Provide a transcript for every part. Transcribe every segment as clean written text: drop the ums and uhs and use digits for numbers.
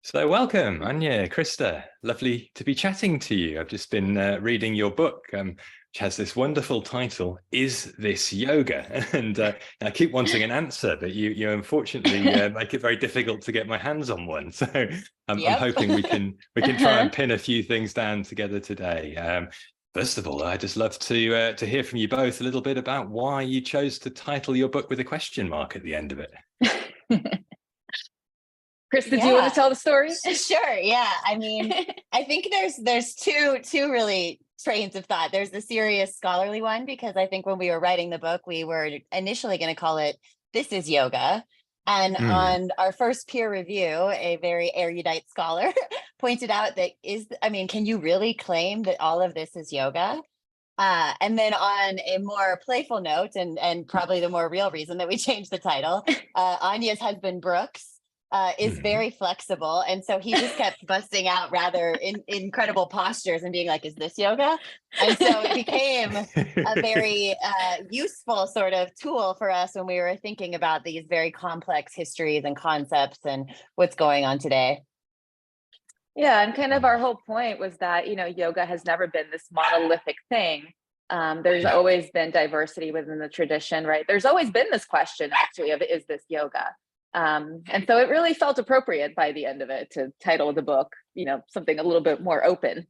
So welcome, Anya, Christa. Lovely to be chatting to you. I've just been reading your book, which has this wonderful title, Is This Yoga? And I keep wanting an answer, but you unfortunately make it very difficult to get my hands on one. So I'm hoping we can try and pin a few things down together today. First of all, I'd just love to hear from you both a little bit about why you chose to title your book with a question mark at the end of it. Christa, do you want to tell the story? Sure. Yeah. I mean, I think there's two really trains of thought. There's the serious scholarly one, because I think when we were writing the book, we were initially going to call it This is Yoga. And on our first peer review, a very erudite scholar pointed out that can you really claim that all of this is yoga? And then on a more playful note, and probably the more real reason that we changed the title, Anya's husband, Brooks, is very flexible. And so he just kept busting out rather incredible postures and being like, is this yoga? And so it became a very useful sort of tool for us when we were thinking about these very complex histories and concepts and what's going on today. Yeah, and kind of our whole point was that, yoga has never been this monolithic thing. There's always been diversity within the tradition, right? There's always been this question actually of, is this yoga? And so it really felt appropriate by the end of it to title the book, something a little bit more open.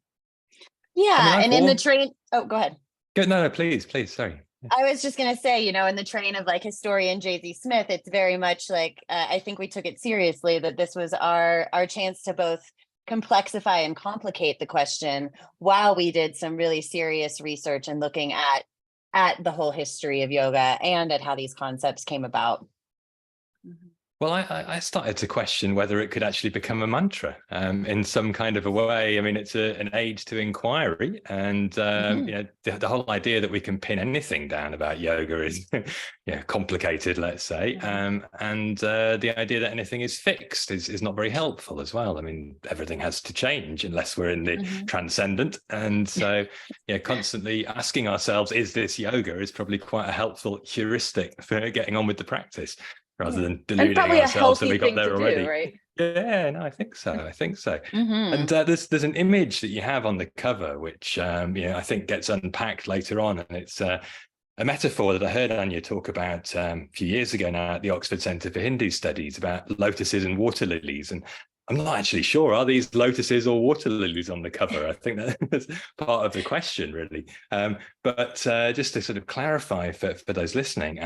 Yeah. And in the train, go ahead. No, please, sorry. I was just going to say, in the train of like historian J.Z. Smith, it's very much like, I think we took it seriously that this was our chance to both complexify and complicate the question while we did some really serious research and looking at the whole history of yoga and at how these concepts came about. Mm-hmm. Well, I started to question whether it could actually become a mantra in some kind of a way. I mean, it's an aid to inquiry, and the whole idea that we can pin anything down about yoga is complicated, let's say, and the idea that anything is fixed is not very helpful as well. I mean, everything has to change unless we're in the transcendent, and so constantly asking ourselves, "Is this yoga?" is probably quite a helpful heuristic for getting on with the practice, rather than deluding ourselves that we got there already. Do, right? Yeah, no, I think so. And there's an image that you have on the cover, which I think gets unpacked later on, and it's a metaphor that I heard Anya talk about a few years ago now at the Oxford Centre for Hindu Studies about lotuses and waterlilies. And I'm not actually sure, are these lotuses or water lilies on the cover? I think that's part of the question, really. But just to sort of clarify for those listening,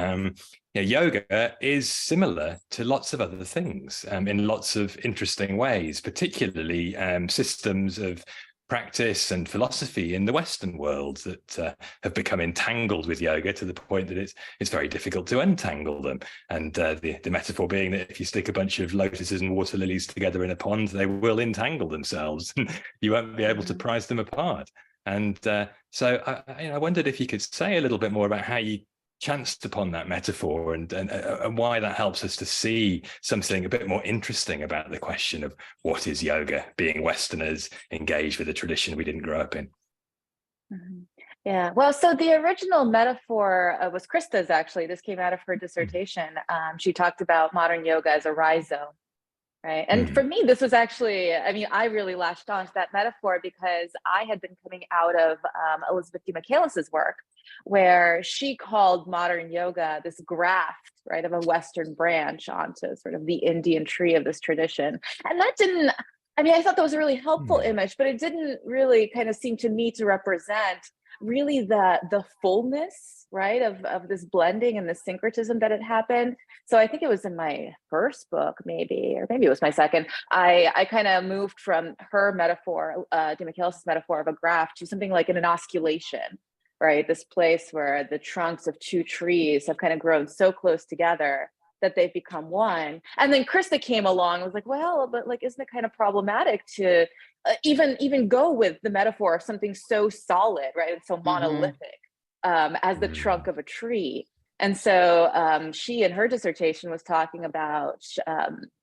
yoga is similar to lots of other things in lots of interesting ways, particularly systems of practice and philosophy in the Western world that have become entangled with yoga to the point that it's very difficult to untangle them. And the metaphor being that if you stick a bunch of lotuses and water lilies together in a pond, they will entangle themselves and you won't be able to prise them apart. And so I wondered if you could say a little bit more about how you chanced upon that metaphor and why that helps us to see something a bit more interesting about the question of what is yoga, being Westerners engaged with a tradition we didn't grow up in. Yeah, well, so the original metaphor was Christa's, actually. This came out of her dissertation. She talked about modern yoga as a rhizome, right? And for me, this was actually, I really latched on to that metaphor because I had been coming out of Elizabeth D. Michaelis's work, where she called modern yoga this graft, right, of a Western branch onto sort of the Indian tree of this tradition. And that didn't, I thought that was a really helpful image, but it didn't really kind of seem to me to represent really the fullness, right, of this blending and the syncretism that had happened. So I think it was in my first book, maybe, or maybe it was my second, I kind of moved from her metaphor, D. Michaelis' metaphor of a graft, to something like an inosculation, right? This place where the trunks of two trees have kind of grown so close together that they've become one. And then Christa came along and was like, well, but like, isn't it kind of problematic to even go with the metaphor of something so solid, right? And so monolithic as the trunk of a tree. And so she, in her dissertation, was talking about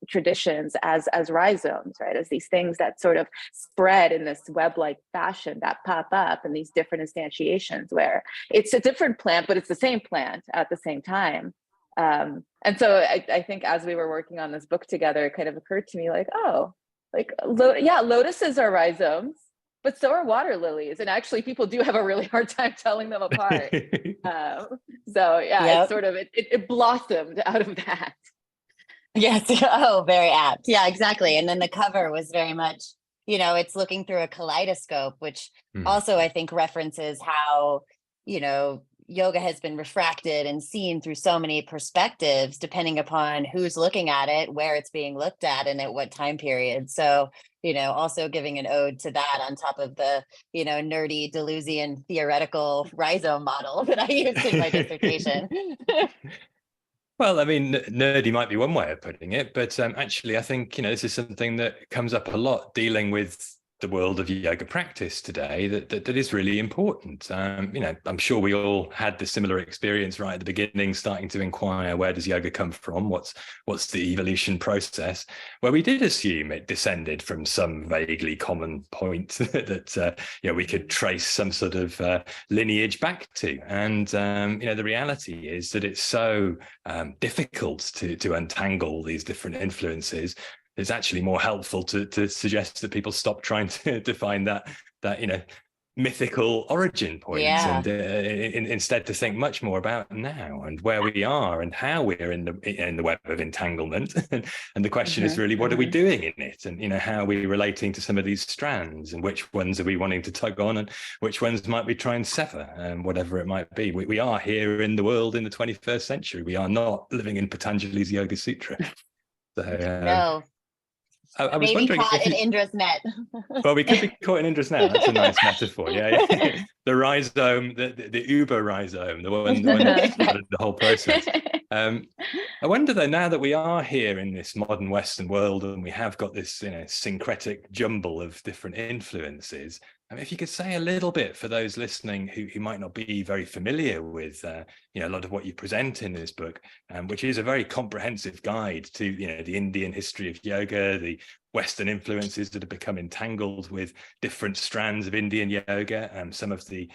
traditions as rhizomes, right? As these things that sort of spread in this web-like fashion that pop up in these different instantiations where it's a different plant, but it's the same plant at the same time. And so I think as we were working on this book together, it kind of occurred to me like, oh, lotuses are rhizomes, but so are water lilies. And actually people do have a really hard time telling them apart. It's sort of, it blossomed out of that. Yes. Oh, very apt. Yeah, exactly. And then the cover was very much, it's looking through a kaleidoscope, which also I think references how, yoga has been refracted and seen through so many perspectives, depending upon who's looking at it, where it's being looked at, and at what time period. So, also giving an ode to that on top of the, nerdy Deleuzian theoretical rhizome model that I used in my dissertation. Well, I mean, nerdy might be one way of putting it, but actually, I think, this is something that comes up a lot dealing with the world of yoga practice today that is really important. I'm sure we all had the similar experience right at the beginning, starting to inquire, where does yoga come from? What's the evolution process? Where we did assume it descended from some vaguely common point that we could trace some sort of lineage back to. And the reality is that it's so difficult to untangle these different influences. It's actually more helpful to suggest that people stop trying to define that mythical origin point, and instead to think much more about now and where we are and how we're in the web of entanglement. And the question is really, what are we doing in it? And how are we relating to some of these strands, and which ones are we wanting to tug on, and which ones might we try and sever, and whatever it might be. We are here in the world in the 21st century. We are not living in Patanjali's Yoga Sutra. So, no. I was wondering caught in Indra's net. Well, we could be caught in Indra's net. That's a nice metaphor. Yeah. The rhizome, the uber rhizome, the one that started the whole process. I wonder though, now that we are here in this modern Western world and we have got this syncretic jumble of different influences, if you could say a little bit for those listening who might not be very familiar with a lot of what you present in this book, which is a very comprehensive guide to the Indian history of yoga, the Western influences that have become entangled with different strands of Indian yoga, and some of the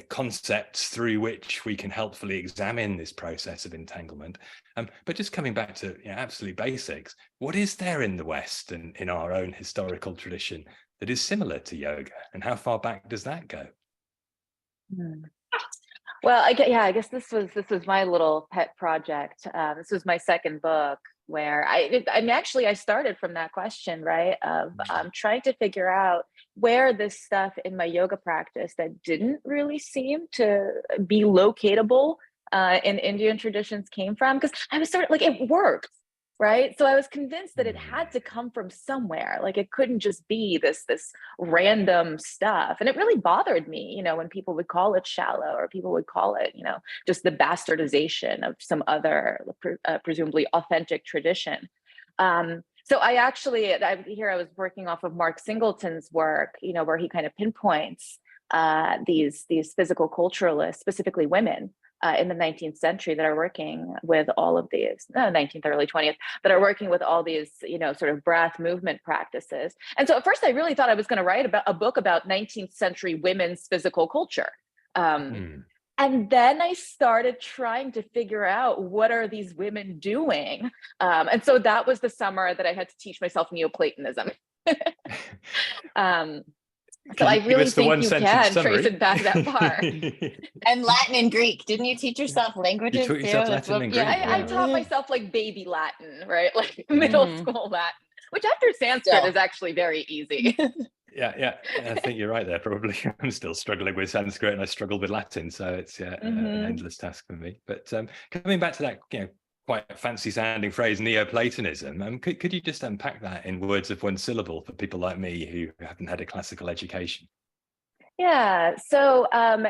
concepts through which we can helpfully examine this process of entanglement. But just coming back to absolute basics, what is there in the West and in our own historical tradition that is similar to yoga, and how far back does that go? Well, I guess this was my little pet project. This was my second book, where I started from that question, right? Of trying to figure out where this stuff in my yoga practice that didn't really seem to be locatable in Indian traditions came from, because I was sort of like, it worked. Right. So I was convinced that it had to come from somewhere. Like, it couldn't just be this random stuff. And it really bothered me, when people would call it shallow, or people would call it, just the bastardization of some other presumably authentic tradition. So I was working off of Mark Singleton's work, where he kind of pinpoints these physical culturalists, specifically women, in the 19th century, that are working with all of these, 19th, early 20th, that are working with all these, sort of breath movement practices. And so at first I really thought I was going to write about a book about 19th century women's physical culture. And then I started trying to figure out, what are these women doing? And so that was the summer that I had to teach myself Neoplatonism. So I really think you can trace it back that far. And Latin and Greek. Didn't you teach yourself languages? You taught yourself Latin and Greek. I taught myself like baby Latin, right? Like middle school Latin, which after Sanskrit is actually very easy. Yeah. I think you're right there. Probably, I'm still struggling with Sanskrit, and I struggled with Latin, so it's an endless task for me. But coming back to that, quite fancy sounding phrase, Neoplatonism. Could you just unpack that in words of one syllable for people like me who haven't had a classical education? Yeah, so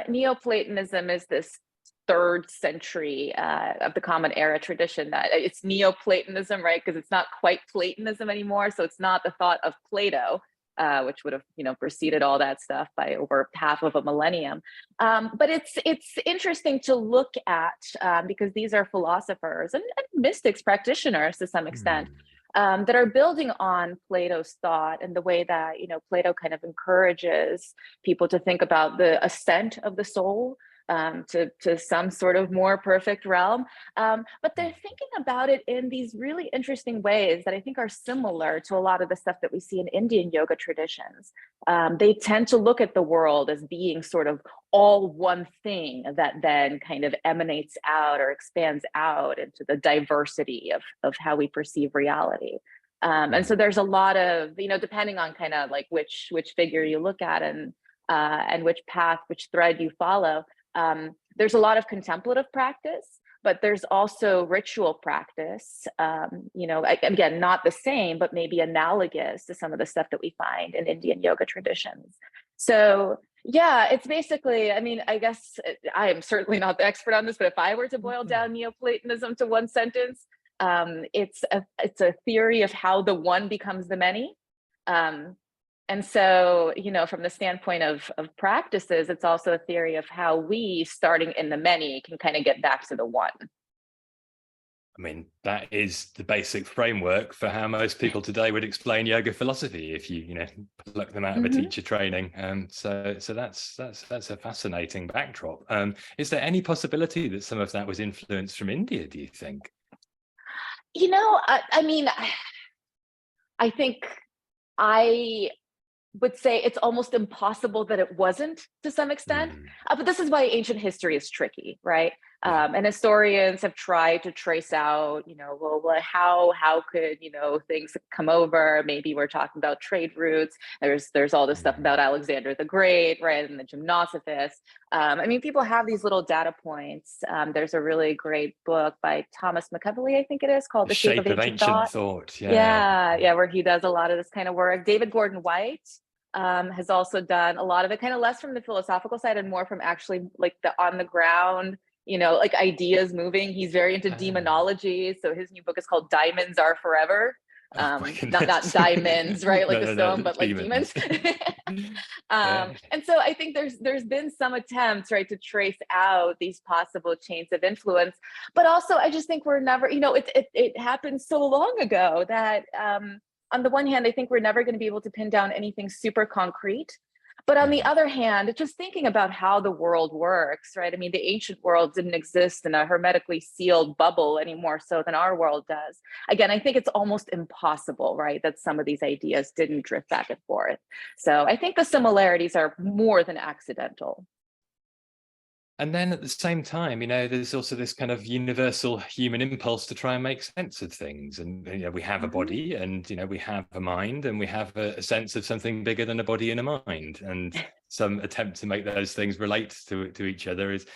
Neoplatonism is this 3rd century of the Common Era tradition. That it's Neoplatonism, right? Because it's not quite Platonism anymore. So it's not the thought of Plato, which would have preceded all that stuff by over half of a millennium. But it's interesting to look at because these are philosophers and mystics practitioners to some extent that are building on Plato's thought, and the way that Plato kind of encourages people to think about the ascent of the soul. to some sort of more perfect realm. But they're thinking about it in these really interesting ways that I think are similar to a lot of the stuff that we see in Indian yoga traditions. They tend to look at the world as being sort of all one thing that then kind of emanates out or expands out into the diversity of how we perceive reality. And so there's a lot of, depending on kind of like which figure you look at and which path, which thread you follow, there's a lot of contemplative practice, but there's also ritual practice, again, not the same, but maybe analogous to some of the stuff that we find in Indian yoga traditions. So yeah, it's basically, I mean, I guess I am certainly not the expert on this, but if I were to boil down Neoplatonism to one sentence, it's a theory of how the one becomes the many. And so, from the standpoint of practices, it's also a theory of how we, starting in the many, can kind of get back to the one. I mean, that is the basic framework for how most people today would explain yoga philosophy if you pluck them out of a teacher training. So that's a fascinating backdrop. Is there any possibility that some of that was influenced from India, do you think? I mean, I think I would say it's almost impossible that it wasn't to some extent. But this is why ancient history is tricky, right? And historians have tried to trace out, how could, things come over? Maybe we're talking about trade routes. There's all this stuff about Alexander the Great, right? And the gymnastics. I mean, people have these little data points. There's a really great book by Thomas McCulley, I think it is, called The Shape of Ancient Thought. Yeah, where he does a lot of this kind of work. David Gordon White has also done a lot of it, kind of less from the philosophical side and more from actually like the on the ground, like ideas moving. He's very into demonology. So his new book is called Diamonds Are Forever. Not diamonds, right? Like the stone, but like demons. And so I think there's been some attempts, right, to trace out these possible chains of influence. But also I just think we're never, it happened so long ago that on the one hand, I think we're never going to be able to pin down anything super concrete. But on the other hand, just thinking about how the world works, right? I mean, the ancient world didn't exist in a hermetically sealed bubble any more so than our world does. Again, I think it's almost impossible, right, that some of these ideas didn't drift back and forth. So I think the similarities are more than accidental. And then at the same time, there's also this kind of universal human impulse to try and make sense of things. And, we have a body and, we have a mind and we have a sense of something bigger than a body and a mind. And some attempt to make those things relate to each other is,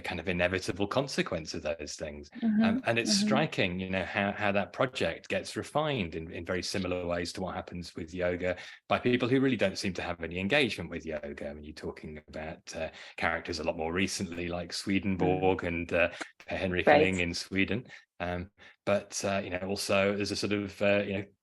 kind of inevitable consequence of those things. And it's striking, how that project gets refined in very similar ways to what happens with yoga by people who really don't seem to have any engagement with yoga. I mean, you're talking about characters a lot more recently, like Swedenborg and Henrik Ling in Sweden. But also there's a sort of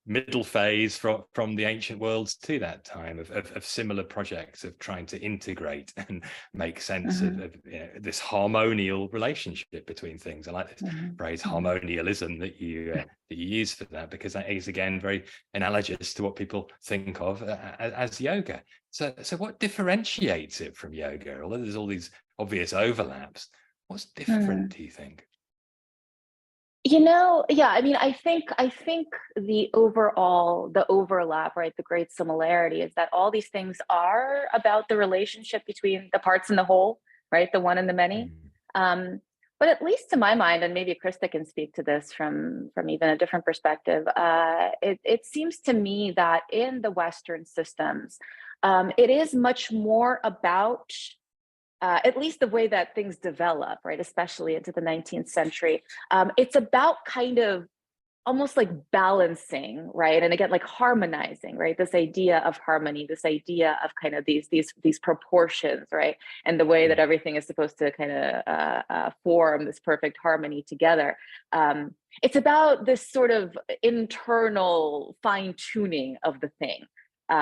middle phase from the ancient worlds to that time of similar projects of trying to integrate and make sense of this harmonial relationship between things. I like this phrase harmonialism that you use for that, because that is again very analogous to what people think of as yoga. So what differentiates it from yoga? Although there's all these obvious overlaps, what's different, do you think? Yeah, I mean, I think the overlap, right, the great similarity is that all these things are about the relationship between the parts and the whole, right, the one and the many. But at least to my mind, and maybe Christa can speak to this from even a different perspective, it seems to me that in the Western systems, it is much more about at least the way that things develop, right, especially into the 19th century, it's about kind of almost like balancing, right, and again, like harmonizing, right, this idea of harmony, this idea of kind of these proportions, right, and the way that everything is supposed to kind of form this perfect harmony together. It's about this sort of internal fine-tuning of the thing,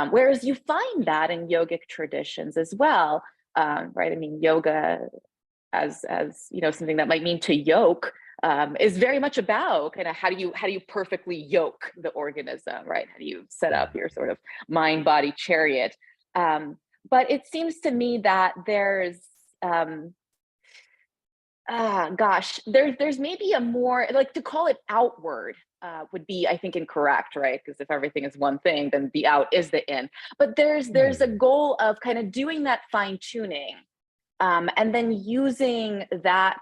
whereas you find that in yogic traditions as well. Right. I mean, yoga as something that might mean to yoke is very much about kind of how do you perfectly yoke the organism, right? How do you set up your sort of mind body chariot? But it seems to me that there's Gosh, there's maybe a more, like, to call it outward would be, I think, incorrect, right? Because if everything is one thing, then the out is the in. But there's a goal of kind of doing that fine tuning, and then using that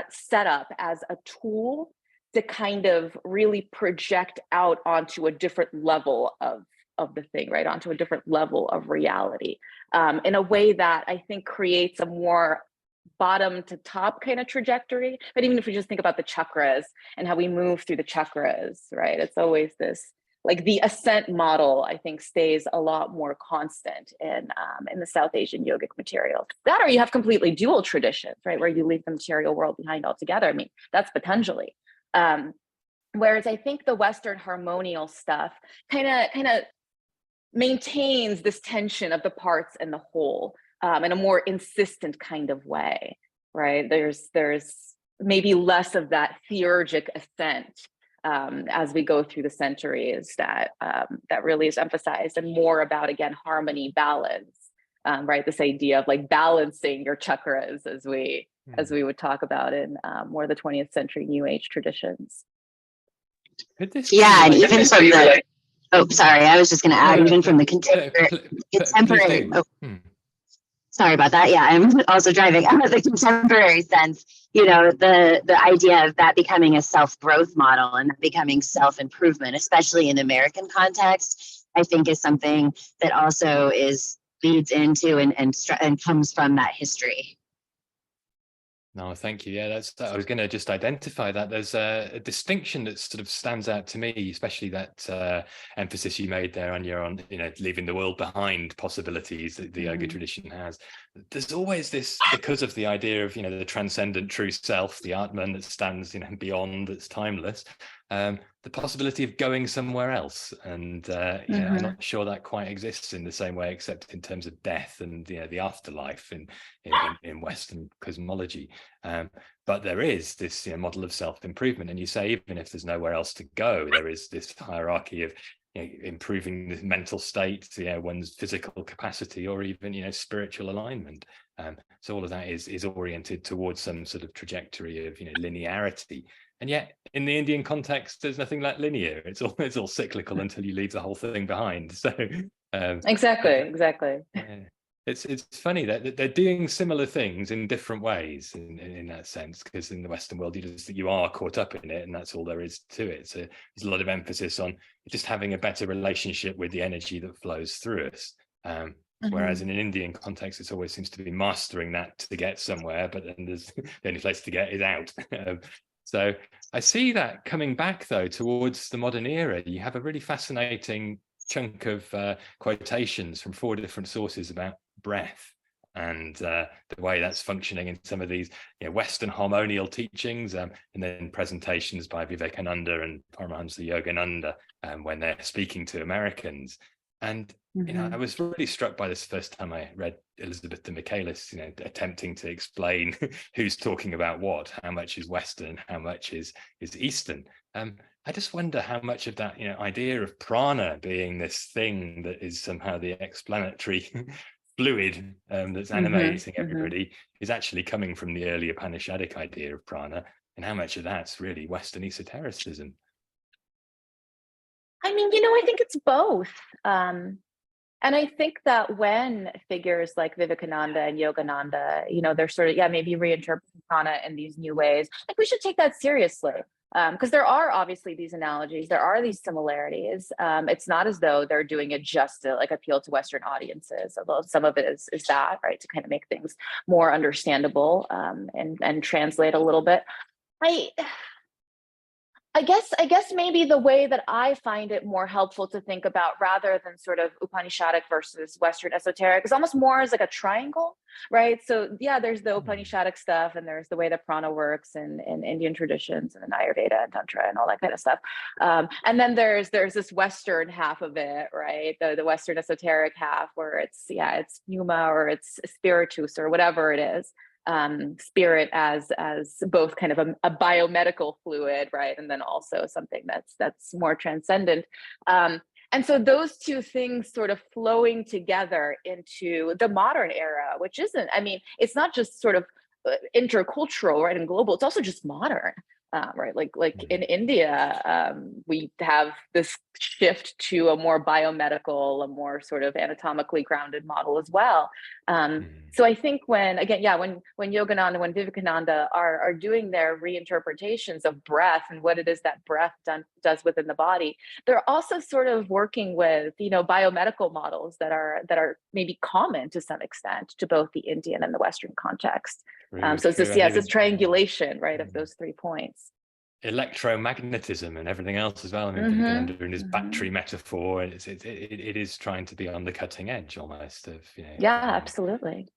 setup as a tool to kind of really project out onto a different level of the thing, right? Onto a different level of reality, in a way that I think creates a more bottom to top kind of trajectory. But even if we just think about the chakras and how we move through the chakras, right? It's always this, like, the ascent model, I think, stays a lot more constant in the South Asian yogic material. That, or you have completely dual traditions, right? Where you leave the material world behind altogether. I mean, that's Patanjali. Whereas I think the Western harmonial stuff kind of maintains this tension of the parts and the whole, in a more insistent kind of way, right? There's maybe less of that theurgic ascent, as we go through the centuries, that really is emphasized, and more about, again, harmony, balance, right? This idea of like balancing your chakras, as we would talk about in more of the 20th century New Age traditions. Yeah, and even from the, oh, sorry, I was just going to add, even from the contemporary. Sorry about that. Yeah, I'm also driving. The contemporary sense, you know, the idea of that becoming a self-growth model and becoming self-improvement, especially in the American context, I think is something that also leads into and comes from that history. No, thank you. Yeah, I was going to just identify that. There's a distinction that sort of stands out to me, especially that emphasis you made there, Anya, on, you know, leaving the world behind possibilities that the yoga tradition has. There's always this, because of the idea of, you know, the transcendent true self, the Atman that stands, you know, beyond, that's timeless, the possibility of going somewhere else. And you know, I'm not sure that quite exists in the same way, except in terms of death and, you know, the afterlife in Western cosmology. But there is this, you know, model of self-improvement. And you say, even if there's nowhere else to go, there is this hierarchy of, you know, improving the mental state, you know, one's physical capacity, or even, you know, spiritual alignment. So all of that is oriented towards some sort of trajectory of, you know, linearity. And yet, in the Indian context, there's nothing like linear. It's all cyclical until you leave the whole thing behind. So exactly. Yeah. It's funny that they're doing similar things in different ways in that sense, because in the Western world, you are caught up in it, and that's all there is to it. So there's a lot of emphasis on just having a better relationship with the energy that flows through us. Whereas in an Indian context, it always seems to be mastering that to get somewhere, but then there's the only place to get is out. So I see that coming back, though, towards the modern era. You have a really fascinating chunk of quotations from 4 different sources about breath and the way that's functioning in some of these, you know, Western harmonial teachings, and then presentations by Vivekananda and Paramahansa Yogananda when they're speaking to Americans. And you know, I was really struck by this first time I read Elizabeth de Michaelis, you know, attempting to explain who's talking about what, how much is Western, how much is Eastern. I just wonder how much of that, you know, idea of prana being this thing that is somehow the explanatory fluid that's animating everybody is actually coming from the early Upanishadic idea of prana, and how much of that's really Western esotericism. I mean, you know, I think it's both. And I think that when figures like Vivekananda and Yogananda, you know, they're sort of, maybe reinterpreting prana in these new ways, like, we should take that seriously. Because there are obviously these analogies, there are these similarities. It's not as though they're doing it just to like appeal to Western audiences, although some of it is that, right, to kind of make things more understandable, and translate a little bit. I guess maybe the way that I find it more helpful to think about, rather than sort of Upanishadic versus Western esoteric, is almost more as like a triangle, right? So yeah, there's the Upanishadic stuff, and there's the way that prana works in Indian traditions and in Ayurveda and Tantra and all that kind of stuff. And then there's this Western half of it, right? The Western esoteric half, where it's pneuma, or it's spiritus, or whatever it is. Spirit as both kind of a biomedical fluid, right, and then also something that's more transcendent. And so those two things sort of flowing together into the modern era, which isn't, I mean, it's not just sort of intercultural, right, and global. It's also just modern. Right, like in India, we have this shift to a more biomedical, a more sort of anatomically grounded model as well. So I think when Yogananda, when Vivekananda are doing their reinterpretations of breath and what it is that breath does within the body, they're also sort of working with, you know, biomedical models that are maybe common to some extent to both the Indian and the Western context. So it's this triangulation, right, of those 3 points. Electromagnetism and everything else as well. I mean, Vivekananda in his battery metaphor, it is trying to be on the cutting edge almost of, you know. Yeah, absolutely.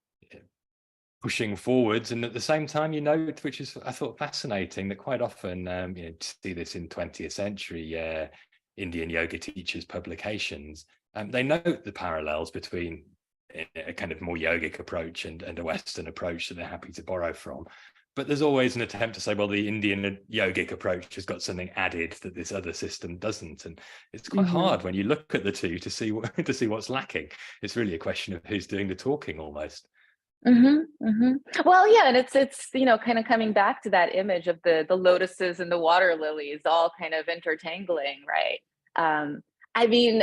Pushing forwards, and at the same time, you note, which is I thought fascinating, that quite often, you know, to see this in 20th century Indian yoga teachers' publications, they note the parallels between a kind of more yogic approach and a Western approach that they're happy to borrow from. But there's always an attempt to say, well, the Indian yogic approach has got something added that this other system doesn't, and it's quite hard when you look at the two to see what's lacking. It's really a question of who's doing the talking almost. Well, yeah, and it's you know, kind of coming back to that image of the lotuses and the water lilies all kind of intertangling, right? I mean,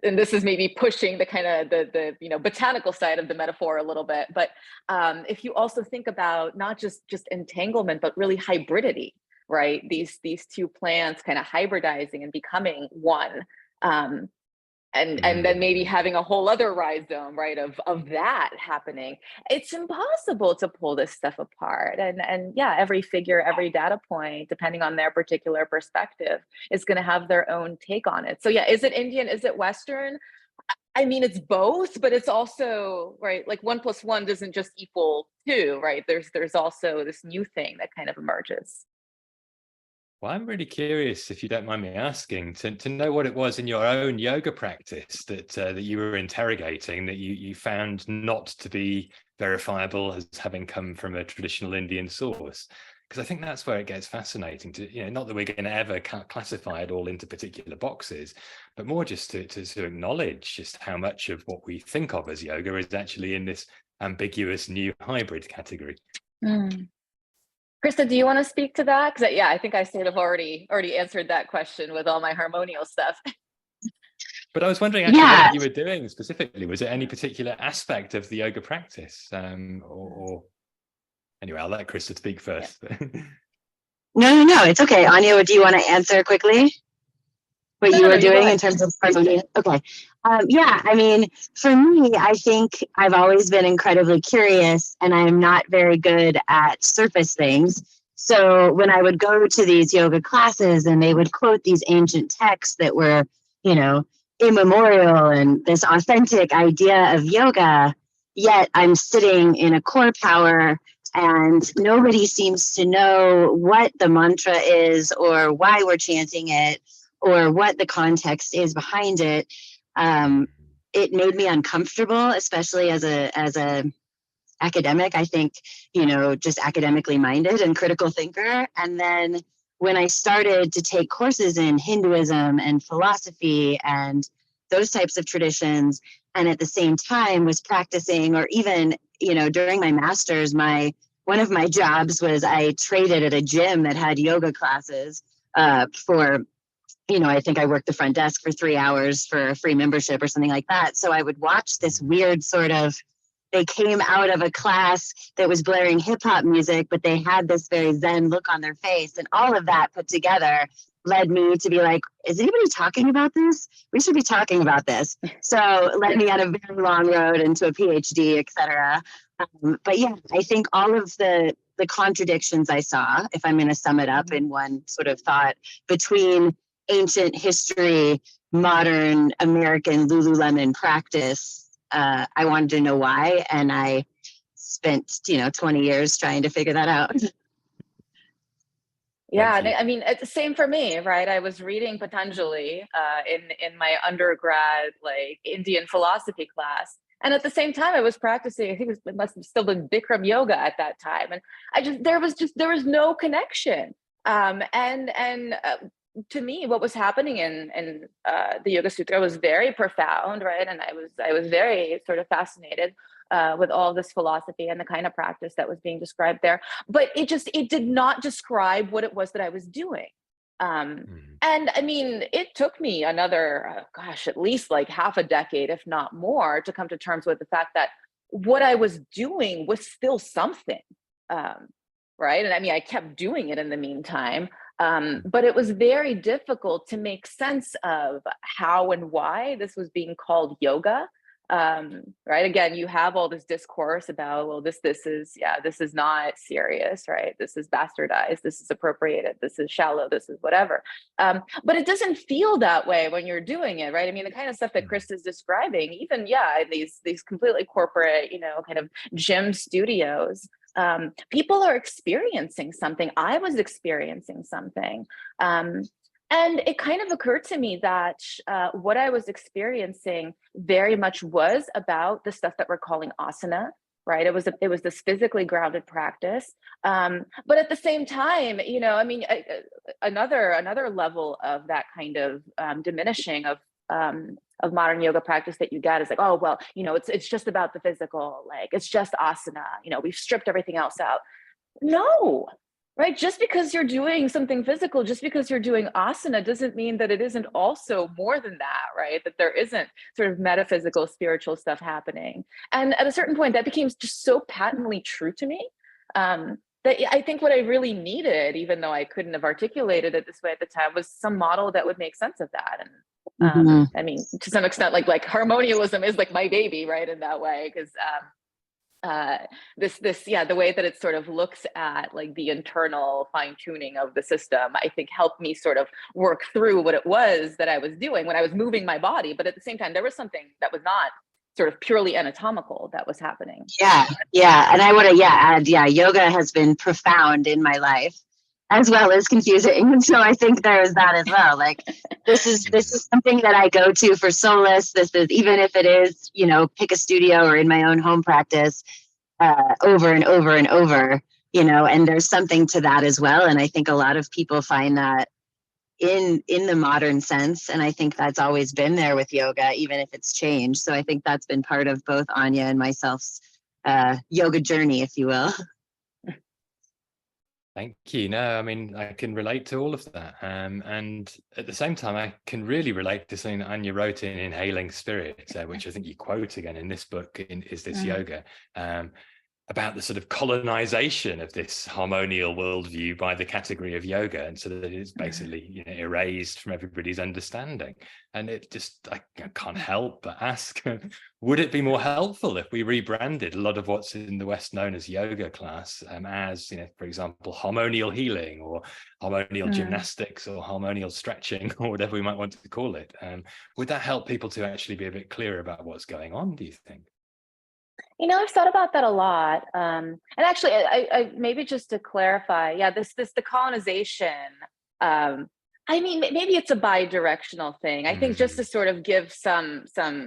and this is maybe pushing the kind of the you know, botanical side of the metaphor a little bit, but if you also think about not just entanglement, but really hybridity, right? These two plants kind of hybridizing and becoming one. And then maybe having a whole other rhizome, right, of that happening. It's impossible to pull this stuff apart. And yeah, every figure, every data point, depending on their particular perspective, is going to have their own take on it. So yeah, is it Indian? Is it Western? I mean, it's both, but it's also, right, like 1 + 1 doesn't just equal 2, right? There's also this new thing that kind of emerges. Well, I'm really curious, if you don't mind me asking, to know what it was in your own yoga practice that you were interrogating, that you found not to be verifiable as having come from a traditional Indian source. Because I think that's where it gets fascinating. To, you know, not that we're going to ever classify it all into particular boxes, but more just to acknowledge just how much of what we think of as yoga is actually in this ambiguous new hybrid category. Christa, do you want to speak to that? Because yeah, I think I sort of already answered that question with all my harmonial stuff. But I was wondering actually what you were doing specifically. Was it any particular aspect of the yoga practice? Or anyway, I'll let Christa speak first. No, it's okay. Anya, do you want to answer quickly what you were doing in terms of harmony? Okay. Yeah, I mean, for me, I think I've always been incredibly curious, and I'm not very good at surface things. So when I would go to these yoga classes and they would quote these ancient texts that were, you know, immemorial and this authentic idea of yoga, yet I'm sitting in a core power and nobody seems to know what the mantra is or why we're chanting it or what the context is behind it. It made me uncomfortable, especially as a academic. I think, you know, just academically minded and critical thinker. And then when I started to take courses in Hinduism and philosophy and those types of traditions, and at the same time was practicing, or even, you know, during my master's, one of my jobs was I traded at a gym that had yoga classes for, you know, I think I worked the front desk for 3 hours for a free membership or something like that. So I would watch this weird sort of, they came out of a class that was blaring hip hop music, but they had this very Zen look on their face. And all of that put together led me to be like, is anybody talking about this? We should be talking about this. So led me on a very long road into a PhD, et cetera. But yeah, I think all of the contradictions I saw, if I'm going to sum it up in one sort of thought, between ancient history, modern American Lululemon practice, I wanted to know why, and I spent 20 years trying to figure that out. Yeah, I mean, it's the same for me, right? I was reading Patanjali in my undergrad, like Indian philosophy class, and at the same time, I was practicing. I think it must have still been Bikram yoga at that time, and there was no connection. to me, what was happening in the Yoga Sutra was very profound, right? And I was very sort of fascinated with all this philosophy and the kind of practice that was being described there. But it did not describe what it was that I was doing. And I mean, it took me another, at least like half a decade, if not more, to come to terms with the fact that what I was doing was still something, right? And I mean, I kept doing it in the meantime, but it was very difficult to make sense of how and why this was being called yoga. Right? Again, you have all this discourse about, well, this is not serious, right? This is bastardized, this is appropriated, this is shallow, this is whatever. But it doesn't feel that way when you're doing it, right? I mean, the kind of stuff that Christa is describing, even, these completely corporate, kind of gym studios, people are experiencing something. I was experiencing something. And it kind of occurred to me that what I was experiencing very much was about the stuff that we're calling asana, right? It was this physically grounded practice. But at the same time, another level of that kind of diminishing of modern yoga practice that you get is like, oh, well, it's just about the physical, like it's just asana, we've stripped everything else out. No. Right? Just because you're doing something physical, just because you're doing asana doesn't mean that it isn't also more than that, right? That there isn't sort of metaphysical, spiritual stuff happening. And at a certain point, that became just so patently true to me that I think what I really needed, even though I couldn't have articulated it this way at the time, was some model that would make sense of that. And I mean, to some extent, like harmonialism is like my baby, right? In that way, because the way that it sort of looks at like the internal fine-tuning of the system, I think helped me sort of work through what it was that I was doing when I was moving my body. But at the same time, there was something that was not sort of purely anatomical that was happening. Yeah. And I want to add, yoga has been profound in my life as well as confusing. And so I think there's that as well. Like this is something that I go to for solace. This is, even if it is, pick a studio or in my own home practice, over and over and over, and there's something to that as well. And I think a lot of people find that in the modern sense. And I think that's always been there with yoga, even if it's changed. So I think that's been part of both Anya and myself's yoga journey, if you will. Thank you. No, I mean, I can relate to all of that. And at the same time, I can really relate to something that Anya wrote in Inhaling Spirit, which I think you quote again in this book, Is This Yoga? About the sort of colonization of this harmonial worldview by the category of yoga, and so that it's basically erased from everybody's understanding. And it just, I can't help but ask, would it be more helpful if we rebranded a lot of what's in the West known as yoga class as, for example, harmonial healing or harmonial gymnastics or harmonial stretching or whatever we might want to call it? Would that help people to actually be a bit clearer about what's going on, do you think? I've thought about that a lot. And actually, I maybe just to clarify, the colonization, I mean, maybe it's a bi-directional thing. I think just to sort of give some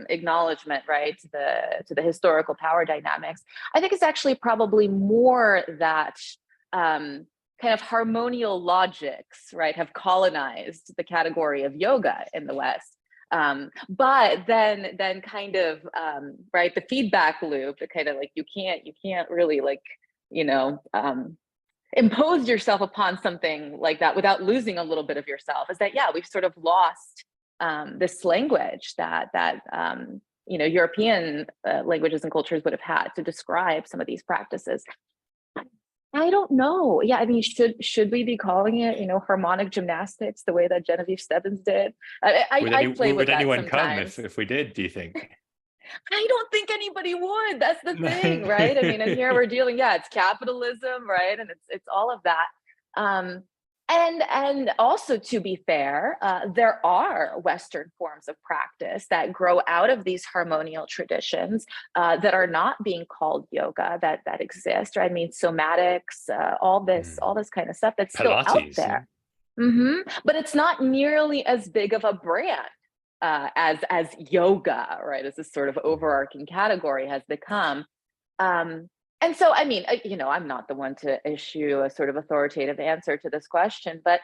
acknowledgement, right, to the historical power dynamics, I think it's actually probably more that kind of harmonial logics, right, have colonized the category of yoga in the West. But then kind of right, the feedback loop, the kind of like you can't really like impose yourself upon something like that without losing a little bit of yourself, is that we've sort of lost this language that European languages and cultures would have had to describe some of these practices. I don't know. I mean, should we be calling it, harmonic gymnastics the way that Genevieve Stebbins did? I play with that anyone sometimes. come if we did, do you think? I don't think anybody would. That's the thing, right? I mean, and here we're dealing, it's capitalism, right? And it's all of that. And also, to be fair, there are Western forms of practice that grow out of these harmonial traditions that are not being called yoga, that exist. Right? I mean, somatics, all this kind of stuff that's still out there. But it's not nearly as big of a brand as yoga, right? As this sort of overarching category has become. And so, I mean, I'm not the one to issue a sort of authoritative answer to this question, but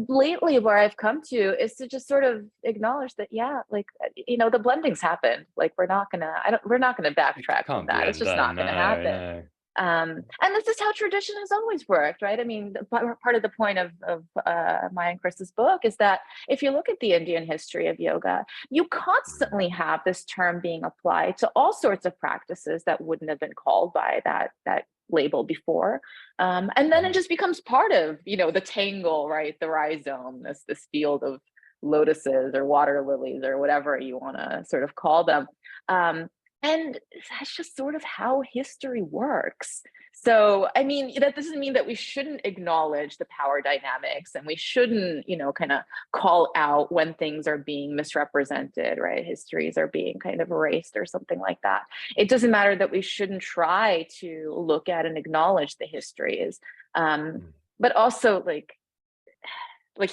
lately where I've come to is to just sort of acknowledge that, yeah, like, the blendings happen. Like, we're not gonna backtrack from that. It's just not gonna happen. No. And this is how tradition has always worked, right? I mean, part of the point of Maya and Christa's book is that if you look at the Indian history of yoga, you constantly have this term being applied to all sorts of practices that wouldn't have been called by that label before. And then it just becomes part of, the tangle, right? The rhizome, this field of lotuses or waterlilies or whatever you want to sort of call them. And that's just sort of how history works. So, I mean, that doesn't mean that we shouldn't acknowledge the power dynamics and we shouldn't, kind of call out when things are being misrepresented, right? Histories are being kind of erased or something like that. It doesn't matter that we shouldn't try to look at and acknowledge the histories, but also like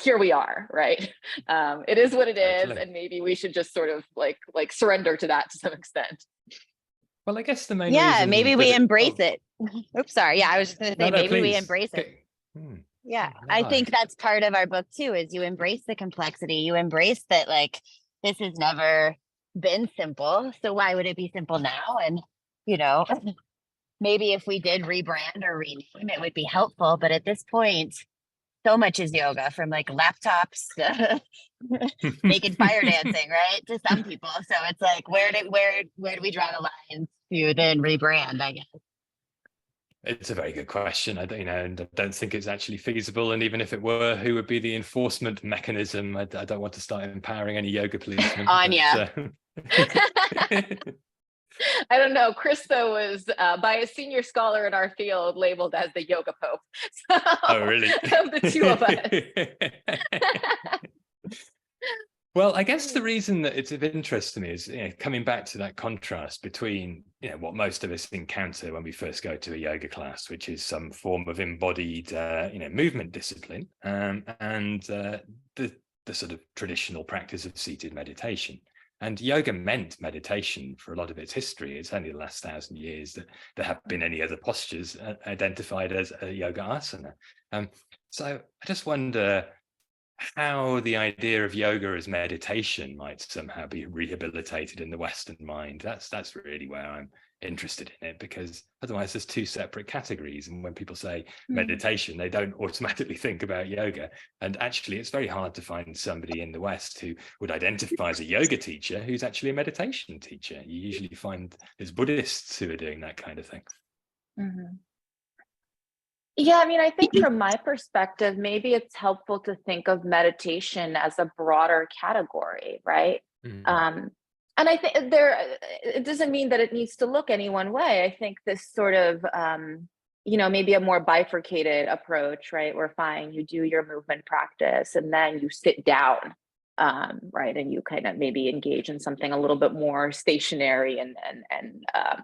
here we are, right? It is what it is, and maybe we should just sort of like surrender to that to some extent. Well, I guess the main reason maybe we embrace it. Oops, sorry. Yeah, I was just going to say maybe we embrace it. Yeah, I think that's part of our book too. Is you embrace the complexity. You embrace that like this has never been simple. So why would it be simple now? And maybe if we did rebrand or rename, it would be helpful. But at this point, so much is yoga, from like laptops to naked fire dancing, right? To some people. So it's like, where do we draw the lines to then rebrand, I guess? It's a very good question. I don't think it's actually feasible. And even if it were, who would be the enforcement mechanism? I don't want to start empowering any yoga policemen. Anya. I don't know. Christa was, by a senior scholar in our field, labeled as the yoga pope. So, oh, really? Of the two of us. Well, I guess the reason that it's of interest to me is coming back to that contrast between what most of us encounter when we first go to a yoga class, which is some form of embodied movement discipline, and the sort of traditional practice of seated meditation. And yoga meant meditation for a lot of its history. It's only the last 1,000 years that there have been any other postures identified as a yoga asana. So I just wonder how the idea of yoga as meditation might somehow be rehabilitated in the Western mind. That's really where I'm interested in it, because otherwise there's two separate categories, and when people say meditation, they don't automatically think about yoga. And actually it's very hard to find somebody in the West who would identify as a yoga teacher who's actually a meditation teacher. You usually find there's Buddhists who are doing that kind of thing. Yeah, I mean, I think from my perspective, maybe it's helpful to think of meditation as a broader category, right? And I think it doesn't mean that it needs to look any one way. I think this sort of, maybe a more bifurcated approach, right? Where fine, you do your movement practice and then you sit down, right? And you kind of maybe engage in something a little bit more stationary and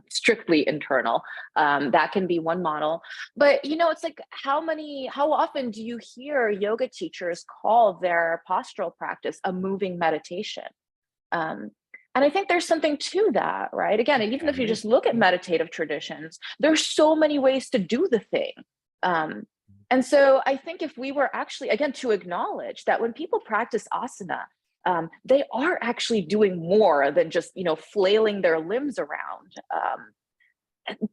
strictly internal. That can be one model. But, it's like how often do you hear yoga teachers call their postural practice a moving meditation? And I think there's something to that, right? Again, and even if you just look at meditative traditions, there's so many ways to do the thing. And so I think if we were actually, again, to acknowledge that when people practice asana, they are actually doing more than just, flailing their limbs around.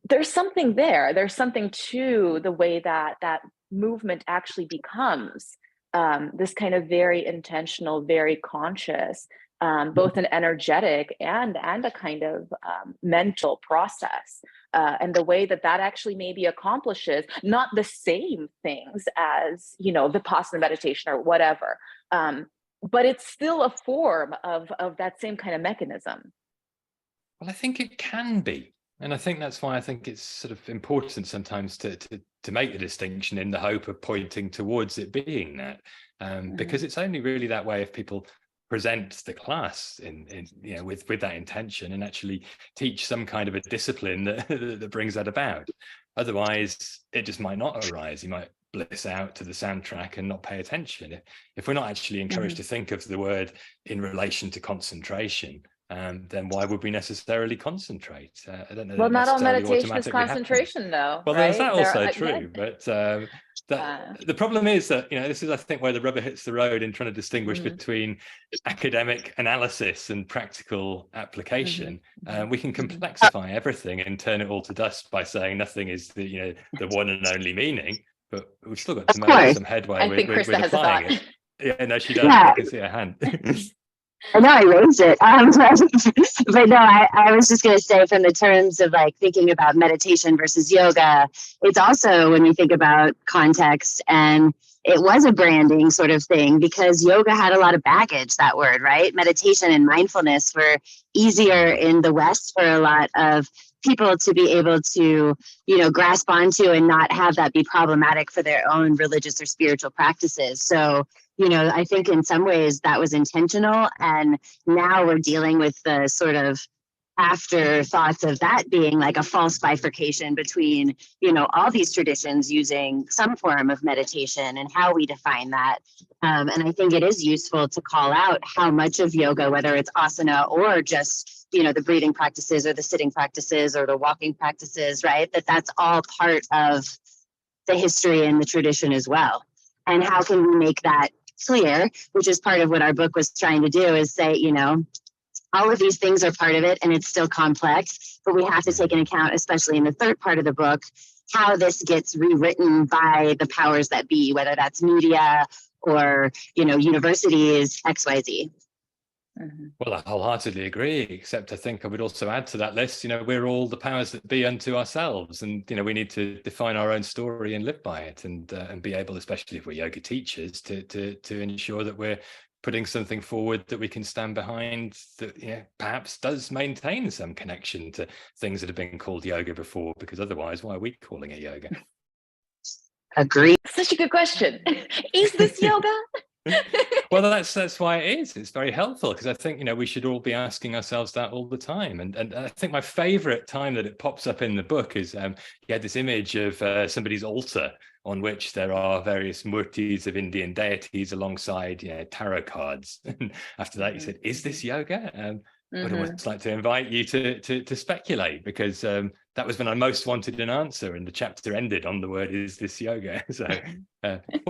There's something there. There's something to the way that movement actually becomes this kind of very intentional, very conscious, both an energetic and a kind of mental process. And the way that actually maybe accomplishes not the same things as, the Vipassana meditation or whatever, but it's still a form of that same kind of mechanism. Well, I think it can be. And I think that's why I think it's sort of important sometimes to make the distinction in the hope of pointing towards it being that, because it's only really that way if people present the class with that intention and actually teach some kind of a discipline that brings that about. Otherwise, it just might not arise. You might bliss out to the soundtrack and not pay attention. If we're not actually encouraged to think of the word in relation to concentration, then why would we necessarily concentrate? I don't know. Well, that not all necessarily meditation is automatically concentration, though. Well, right? there's that also There, true, but the problem is that, you know, this is, I think, where the rubber hits the road in trying to distinguish between academic analysis and practical application. We can complexify everything and turn it all to dust by saying nothing is the, you know, the one and only meaning, but we've still got to make some headway I think with Christa has applying a thought. it. Yeah, no, she does. I can see her hand. I know I raised it. But no, I was just going to say, from the terms of like thinking about meditation versus yoga, it's also, when you think about context, and it was a branding sort of thing, because yoga had a lot of baggage, that word, right? Meditation and mindfulness were easier in the West for a lot of people to be able to, you know, grasp onto and not have that be problematic for their own religious or spiritual practices. So, you know, I think in some ways that was intentional. And now we're dealing with the sort of afterthoughts of that being like a false bifurcation between, you know, all these traditions using some form of meditation and how we define that. And I think it is useful to call out how much of yoga, whether it's asana or just, you know, the breathing practices or the sitting practices or the walking practices, right? That's all part of the history and the tradition as well. And how can we make that clear, which is part of what our book was trying to do, is say, you know, all of these things are part of it and it's still complex, but we have to take into account, especially in the third part of the book, how this gets rewritten by the powers that be, whether that's media or, you know, universities, XYZ. Well, I wholeheartedly agree, except I think I would also add to that list, you know, we're all the powers that be unto ourselves, and, you know, we need to define our own story and live by it, and be able, especially if we're yoga teachers, to ensure that we're putting something forward that we can stand behind, that, you know, perhaps does maintain some connection to things that have been called yoga before, because otherwise, why are we calling it yoga? Agree. Such a good question. Is this yoga? Well, that's why it is. It's very helpful, because I think, you know, we should all be asking ourselves that all the time. And I think my favorite time that it pops up in the book is you had this image of somebody's altar on which there are various murtis of Indian deities alongside, you know, tarot cards. And after that, you said, "Is this yoga?" I'd almost like to invite you to speculate, because that was when I most wanted an answer, and the chapter ended on the word "is this yoga?" So,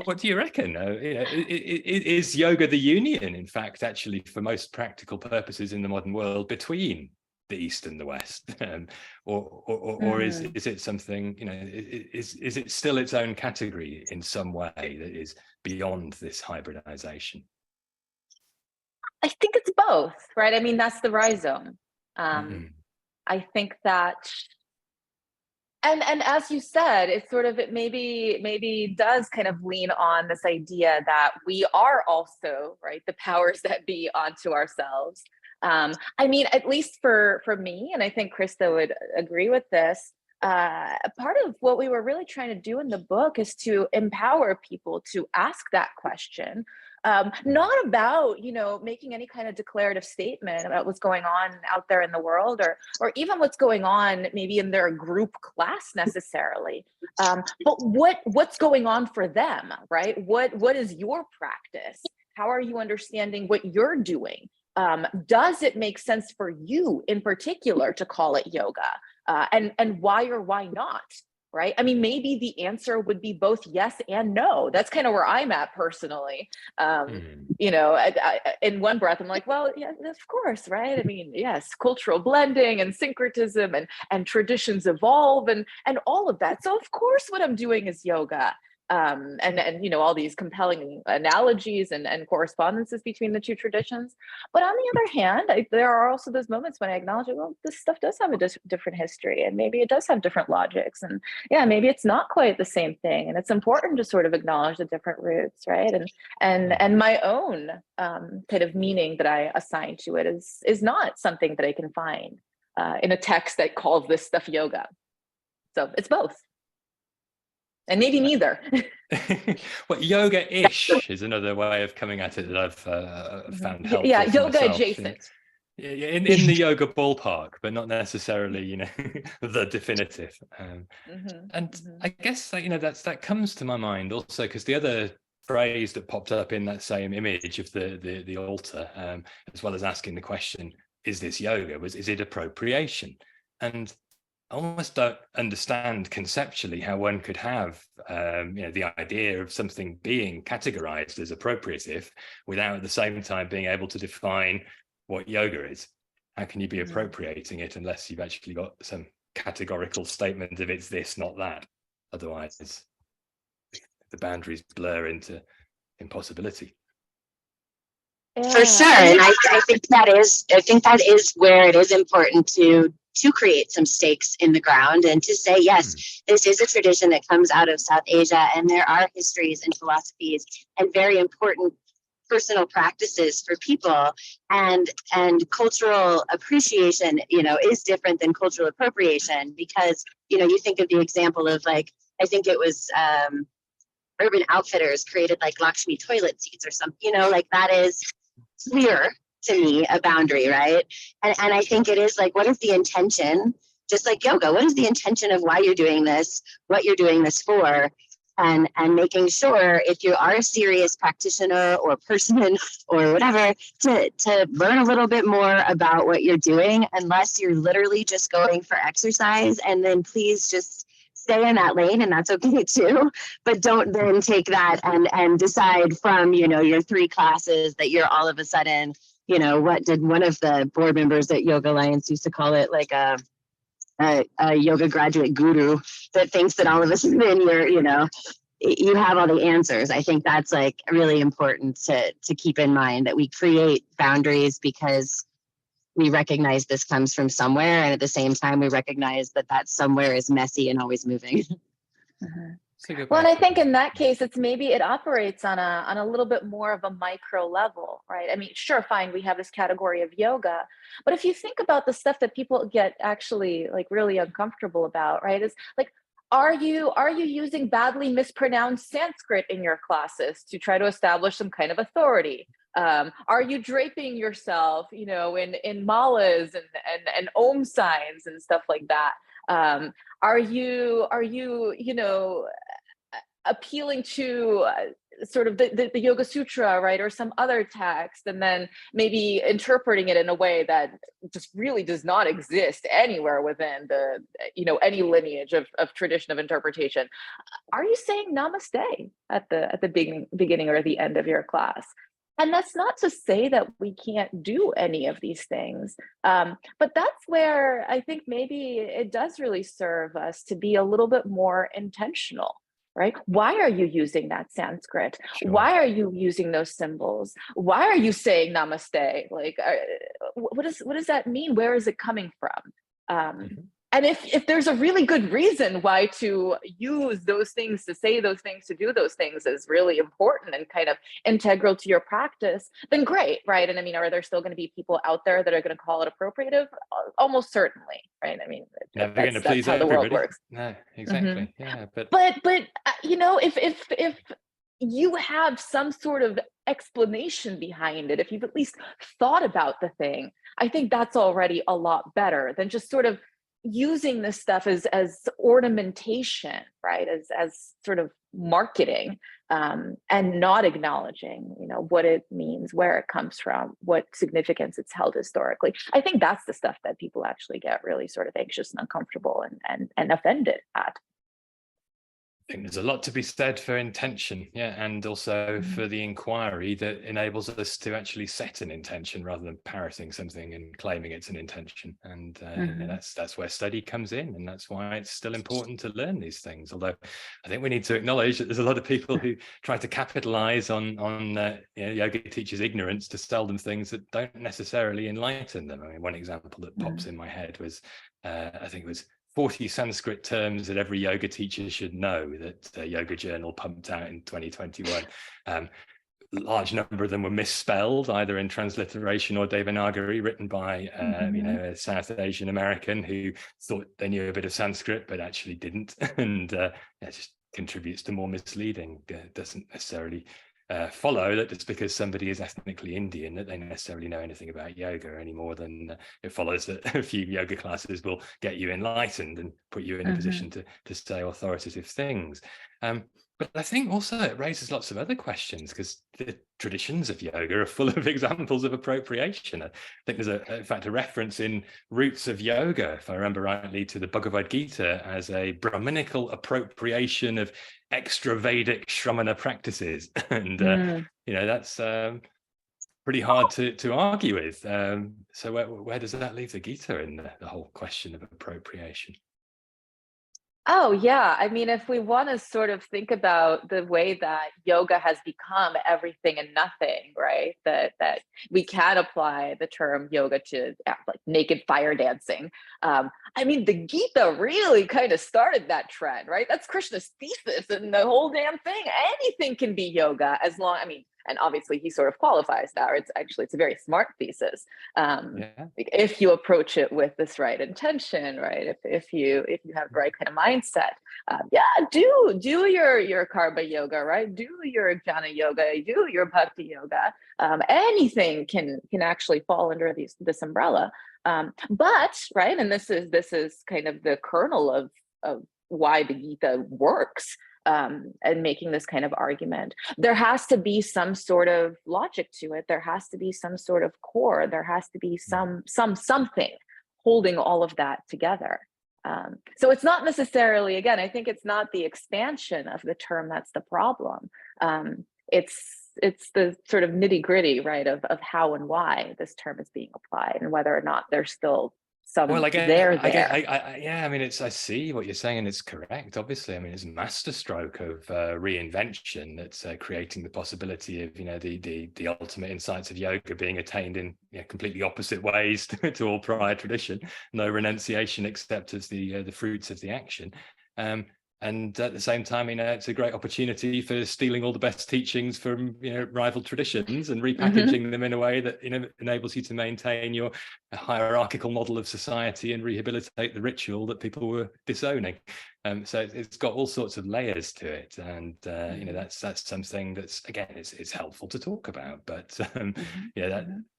what do you reckon? You know, is yoga the union, in fact, actually, for most practical purposes in the modern world, between the East and the West, or is it something? You know, is it still its own category in some way that is beyond this hybridization? I think it's both, right? I mean, that's the rhizome. I think that, and as you said, it's sort of, it maybe does kind of lean on this idea that we are also, right, the powers that be onto ourselves. I mean, at least for me, and I think Christa would agree with this, part of what we were really trying to do in the book is to empower people to ask that question. Not about, you know, making any kind of declarative statement about what's going on out there in the world, or even what's going on maybe in their group class necessarily, but what's going on for them, right? What is your practice? How are you understanding what you're doing? Does it make sense for you in particular to call it yoga? And why or why not? Right? I mean, maybe the answer would be both yes and no. That's kind of where I'm at personally. You know, in one breath, I'm like, well, yeah, of course, right? I mean, yes, cultural blending and syncretism and traditions evolve and all of that. So of course, what I'm doing is yoga. And you know, all these compelling analogies and correspondences between the two traditions. But on the other hand, there are also those moments when I acknowledge, well, this stuff does have a different history, and maybe it does have different logics, and yeah, maybe it's not quite the same thing. And it's important to sort of acknowledge the different roots, right? And my own kind of meaning that I assign to it is not something that I can find in a text that calls this stuff yoga. So it's both. And maybe neither. Well, yoga-ish is another way of coming at it that I've found helpful. Yeah, yoga myself. adjacent. In the yoga ballpark, but not necessarily, you know, the definitive. And I guess that, you know, that comes to my mind also because the other phrase that popped up in that same image of the altar, as well as asking the question, is this yoga? Is it appropriation? And I almost don't understand conceptually how one could have the idea of something being categorized as appropriative without at the same time being able to define what yoga is. How can you be appropriating it unless you've actually got some categorical statement of it's this, not that? Otherwise, the boundaries blur into impossibility. For sure, and I think that is where it is important to create some stakes in the ground and to say, yes, this is a tradition that comes out of South Asia, and there are histories and philosophies and very important personal practices for people, and cultural appreciation, is different than cultural appropriation, because, you think of the example of, like, I think it was Urban Outfitters created like Lakshmi toilet seats or something, like that is clear to me a boundary, right? And I think it is like, what is the intention? Just like yoga, what is the intention of why you're doing this, what you're doing this for? And making sure, if you are a serious practitioner or person or whatever, to learn a little bit more about what you're doing, unless you're literally just going for exercise. And then please just stay in that lane, and that's okay too. But don't then take that and decide from, your 3 classes that you're all of a sudden, what did one of the board members at Yoga Alliance used to call it, like a yoga graduate guru that thinks that all of a sudden you have all the answers. I think that's like really important to keep in mind, that we create boundaries because we recognize this comes from somewhere, and at the same time we recognize that somewhere is messy and always moving. Well, and I think in that case, it operates on a little bit more of a micro level, right? I mean, sure, fine, we have this category of yoga, but if you think about the stuff that people get actually like really uncomfortable about, right, is like, are you using badly mispronounced Sanskrit in your classes to try to establish some kind of authority? Are you draping yourself, in malas and om signs and stuff like that? Are you appealing to sort of the Yoga Sutra, right, or some other text, and then maybe interpreting it in a way that just really does not exist anywhere within the any lineage of tradition of interpretation? Are you saying namaste at the beginning or the end of your class? And that's not to say that we can't do any of these things, but that's where I think maybe it does really serve us to be a little bit more intentional, right? Why are you using that Sanskrit? Sure. Why are you using those symbols? Why are you saying namaste? Like, what does that mean? Where is it coming from? And if there's a really good reason why to use those things, to say those things, to do those things is really important and kind of integral to your practice, then great, right? And I mean, are there still going to be people out there that are going to call it appropriative? Almost certainly, right? I mean, never going to please how the world works. No, exactly. Yeah, but if you have some sort of explanation behind it, if you've at least thought about the thing, I think that's already a lot better than just sort of using this stuff as ornamentation, right, as sort of marketing, and not acknowledging what it means, where it comes from, what significance it's held historically. I think that's the stuff that people actually get really sort of anxious and uncomfortable and offended at. I think there's a lot to be said for intention, and also for the inquiry that enables us to actually set an intention rather than parroting something and claiming it's an intention. And that's where study comes in, and that's why it's still important to learn these things. Although I think we need to acknowledge that there's a lot of people who try to capitalize on yoga teachers' ignorance to sell them things that don't necessarily enlighten them. I mean, one example that pops in my head was, I think it was 40 Sanskrit terms that every yoga teacher should know that Yoga Journal pumped out in 2021. Large number of them were misspelled, either in transliteration or Devanagari, written by a South Asian American who thought they knew a bit of Sanskrit but actually didn't, and it just contributes to more misleading. It doesn't necessarily follow that just because somebody is ethnically Indian that they necessarily know anything about yoga any more than it follows that a few yoga classes will get you enlightened and put you in a position to say authoritative things. But I think also it raises lots of other questions, because the traditions of yoga are full of examples of appropriation. I think there's in fact, a reference in Roots of Yoga, if I remember rightly, to the Bhagavad Gita as a Brahminical appropriation of extra Vedic Shramana practices. And, that's pretty hard to argue with. So where does that leave the Gita in the whole question of appropriation? Oh, yeah. I mean, if we want to sort of think about the way that yoga has become everything and nothing, right? That we can apply the term yoga to like naked fire dancing. I mean, the Gita really kind of started that trend, right? That's Krishna's thesis and the whole damn thing. Anything can be yoga as long, and obviously he sort of qualifies that. It's a very smart thesis. If you approach it with this right intention, right? If you have the right kind of mindset, do your karma yoga, right? Do your jnana yoga, do your bhakti yoga. Anything can actually fall under this umbrella. But right, and this is kind of the kernel of why the Gita works. And making this kind of argument, there has to be some sort of logic to it. There has to be some sort of core. There has to be something holding all of that together. So it's not necessarily, again, I think it's not the expansion of the term that's the problem. It's the sort of nitty gritty, right, of how and why this term is being applied, and whether or not there's still some there. I see what you're saying, and it's correct. Obviously, it's a masterstroke of reinvention that's creating the possibility of the ultimate insights of yoga being attained in completely opposite ways to all prior tradition. No renunciation except as the fruits of the action. And at the same time, it's a great opportunity for stealing all the best teachings from rival traditions and repackaging them in a way that enables you to maintain your hierarchical model of society and rehabilitate the ritual that people were disowning. So it's got all sorts of layers to it, and that's something that's, again, it's helpful to talk about, but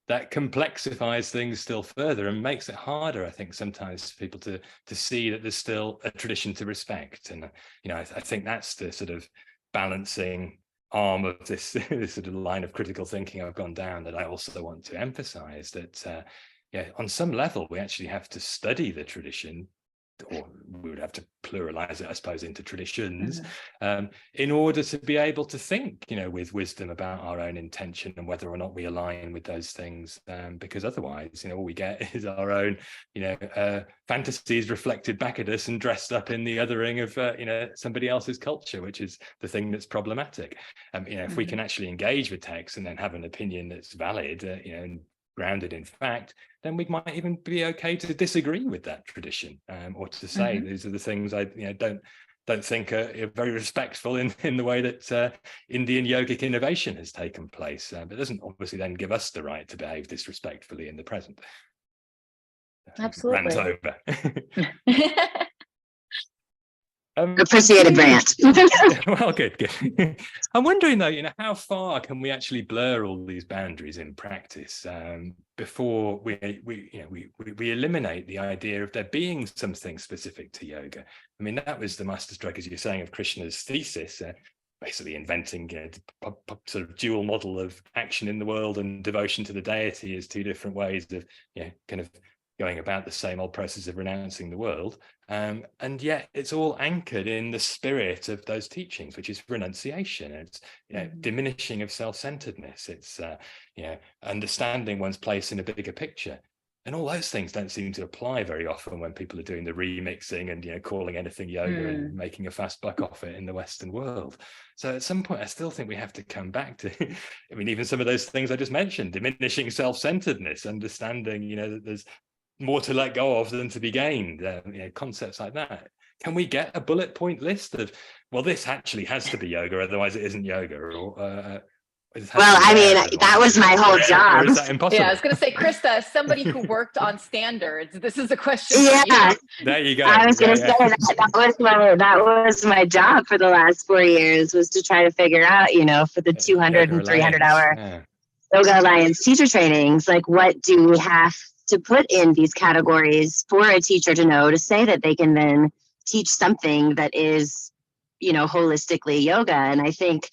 that complexifies things still further and makes it harder, I think, sometimes for people to see that there's still a tradition to respect. And I think that's the sort of balancing arm of this sort of line of critical thinking I've gone down, that I also want to emphasize that on some level we actually have to study the tradition, or we would have to pluralize it, I suppose, into traditions, in order to be able to think, with wisdom about our own intention and whether or not we align with those things. Because otherwise, all we get is our own, fantasies reflected back at us and dressed up in the othering of, somebody else's culture, which is the thing that's problematic. If we can actually engage with text and then have an opinion that's valid, and grounded in fact, then we might even be okay to disagree with that tradition, or to say these are the things I don't think are very respectful in the way that Indian yogic innovation has taken place. But it doesn't obviously then give us the right to behave disrespectfully in the present. Absolutely. Rant over. Appreciated rant. Well, good. I'm wondering though, how far can we actually blur all these boundaries in practice before we eliminate the idea of there being something specific to yoga? That was the masterstroke, as you're saying, of Krishna's thesis, basically inventing sort of dual model of action in the world and devotion to the deity as two different ways of kind of going about the same old process of renouncing the world, and yet it's all anchored in the spirit of those teachings, which is renunciation. It's diminishing of self-centeredness. It's understanding one's place in a bigger picture, and all those things don't seem to apply very often when people are doing the remixing and calling anything yoga and making a fast buck off it in the Western world. So at some point, I still think we have to come back to, even some of those things I just mentioned: diminishing self-centeredness, understanding that there's more to let go of than to be gained, concepts like that. Can we get a bullet point list of, well, this actually has to be yoga, otherwise it isn't yoga, or that was my whole job. Or is that impossible? Yeah, I was going to say, Christa, as somebody who worked on standards, this is a question. Yeah, there you go. I was going to say that was my job for the last 4 years, was to try to figure out, for the 200 and 300 hour Yoga Alliance teacher trainings, like, what do we have to put in these categories for a teacher to know, to say that they can then teach something that is holistically yoga. And I think,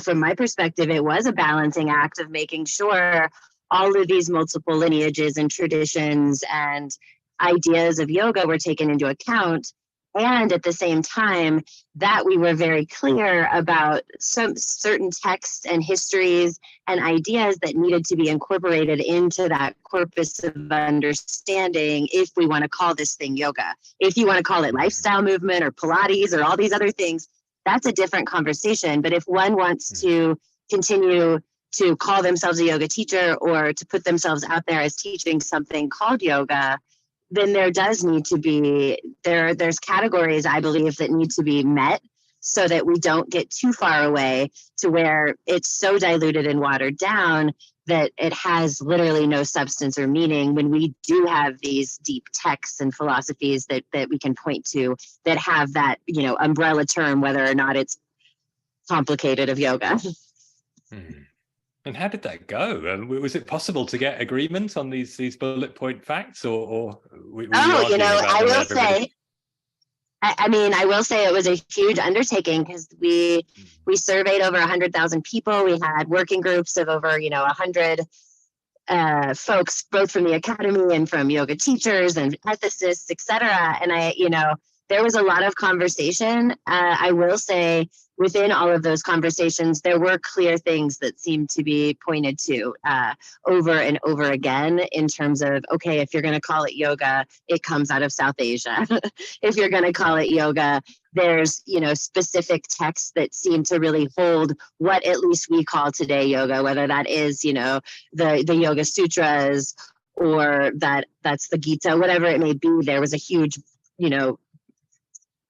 from my perspective, it was a balancing act of making sure all of these multiple lineages and traditions and ideas of yoga were taken into account. And at the same time, that we were very clear about some certain texts and histories and ideas that needed to be incorporated into that corpus of understanding if we want to call this thing yoga. If you want to call it lifestyle movement or Pilates or all these other things, that's a different conversation. But if one wants to continue to call themselves a yoga teacher or to put themselves out there as teaching something called yoga, then there does need to be, there's categories, I believe, that need to be met so that we don't get too far away to where it's so diluted and watered down that it has literally no substance or meaning, when we do have these deep texts and philosophies that we can point to that have that, umbrella term, whether or not it's complicated, of yoga. And how did that go? Was it possible to get agreement on these bullet point facts, or I will say, I will say it was a huge undertaking, because we surveyed over 100,000 people. We had working groups of over 100 folks, both from the academy and from yoga teachers and ethicists, etc. And there was a lot of conversation. I will say, within all of those conversations, there were clear things that seemed to be pointed to over and over again, in terms of, okay, if you're going to call it yoga, it comes out of South Asia. If you're going to call it yoga, there's, specific texts that seem to really hold what at least we call today yoga, whether that is, the Yoga Sutras, or that's the Gita, whatever it may be. There was a huge,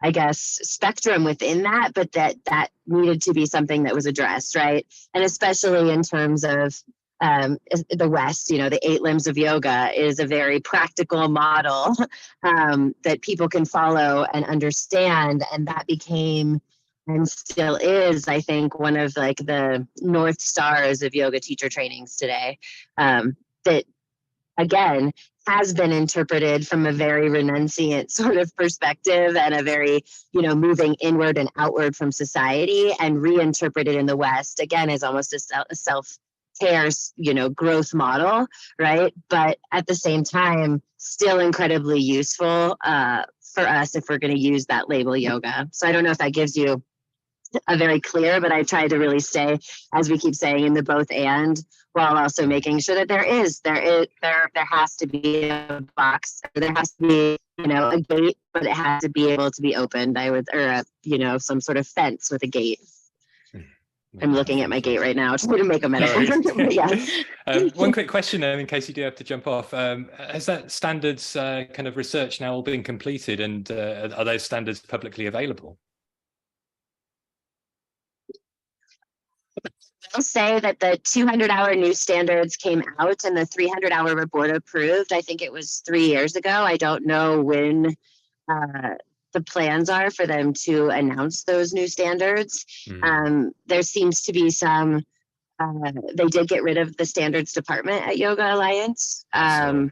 I guess, spectrum within that, but that needed to be something that was addressed, right? And especially in terms of the West, the 8 limbs of yoga is a very practical model that people can follow and understand. And that became, and still is, I think, one of the North Stars of yoga teacher trainings today, that, again, has been interpreted from a very renunciant sort of perspective, and a very, moving inward and outward from society, and reinterpreted in the West, again, as almost a self-care, growth model, right? But at the same time, still incredibly useful for us if we're going to use that label yoga. So I don't know if that gives you a very clear, but I tried to really stay, as we keep saying, in the both and, while also making sure that there has to be a box, there has to be, a gate, but it has to be able to be opened. Some sort of fence with a gate. I'm looking at my gate right now, just to make a metaphor. Yes. One quick question, in case you do have to jump off. Has that standards kind of research now all been completed, and are those standards publicly available? I'll say that the 200-hour new standards came out and the 300-hour were board approved. I think it was 3 years ago. I don't know when the plans are for them to announce those new standards. There seems to be some, they did get rid of the standards department at Yoga Alliance. I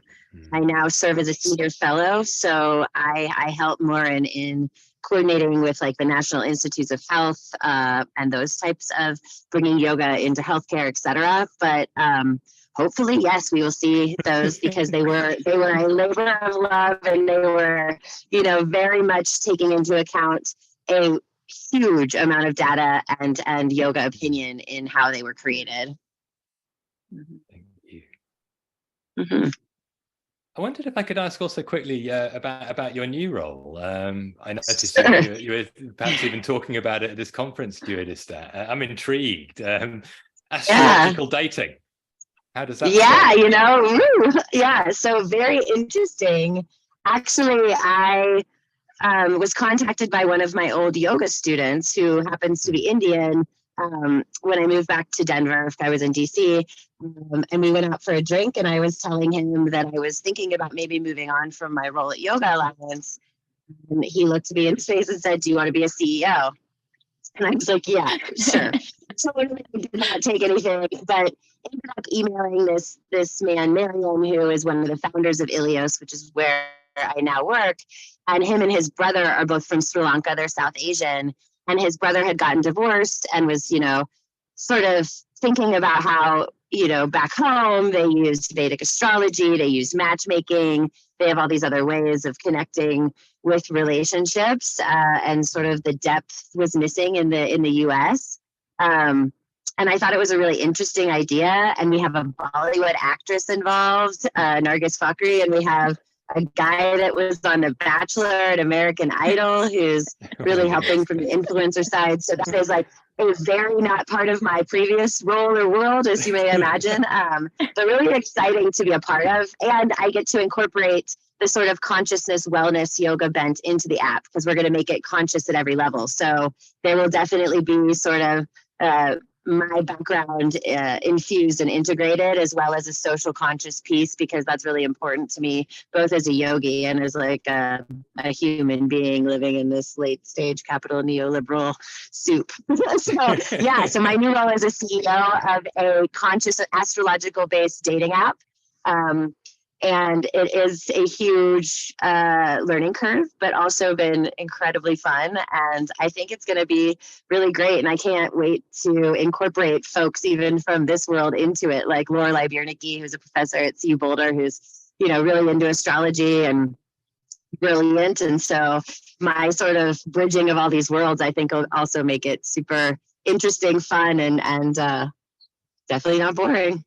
now serve as a senior fellow, so I help more in coordinating with the National Institutes of Health and those types of bringing yoga into healthcare, et cetera. But hopefully, yes, we will see those, because they were a labor of love, and they were, very much taking into account a huge amount of data and yoga opinion in how they were created. Thank you. Mm-hmm. I wondered if I could ask also quickly about your new role. I noticed you were perhaps even talking about it at this conference, Christa. I'm intrigued. Astrological dating. How does that work? Yeah, so very interesting. Actually, I was contacted by one of my old yoga students who happens to be Indian when I moved back to Denver. I was in DC, and we went out for a drink, and I was telling him that I was thinking about maybe moving on from my role at Yoga Alliance. And he looked me in the face and said, "Do you want to be a CEO?" And I was like, "Yeah, sure." So I did not take anything, but ended up emailing this man, Marion, who is one of the founders of Ilios, which is where I now work. And him and his brother are both from Sri Lanka. They're South Asian. and his brother had gotten divorced and was, sort of thinking about how, back home they used Vedic astrology, they used matchmaking, they have all these other ways of connecting with relationships, and sort of the depth was missing in the US. And I thought it was a really interesting idea. And we have a Bollywood actress involved, Nargis Fakhri, and we have a guy that was on The Bachelor and American Idol who's really helping from the influencer side. So that is like a very not part of my previous role or world, as you may imagine, but really exciting to be a part of. And I get to incorporate the sort of consciousness wellness yoga bent into the app, because we're going to make it conscious at every level. So there will definitely be sort of my background infused and integrated, as well as a social conscious piece, because that's really important to me, both as a yogi and as like a human being living in this late stage capital neoliberal soup. So my new role as a CEO of a conscious astrological based dating app. And it is a huge learning curve, but also been incredibly fun. And I think it's going to be really great. And I can't wait to incorporate folks even from this world into it, like Lorelei Biernicki, who's a professor at CU Boulder, who's, really into astrology and brilliant. And so my sort of bridging of all these worlds, I think will also make it super interesting, fun, and definitely not boring.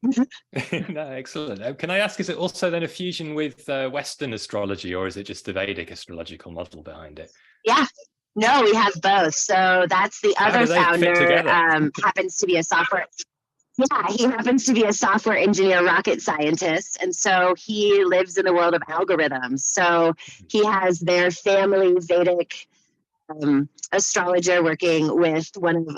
No, excellent. Can I ask, is it also then a fusion with Western astrology, or is it just the Vedic astrological model behind it? Yeah, no, we have both. So that's the other founder, happens to be a software. Yeah, he happens to be a software engineer, rocket scientist. And so he lives in the world of algorithms. So he has their family Vedic astrologer working with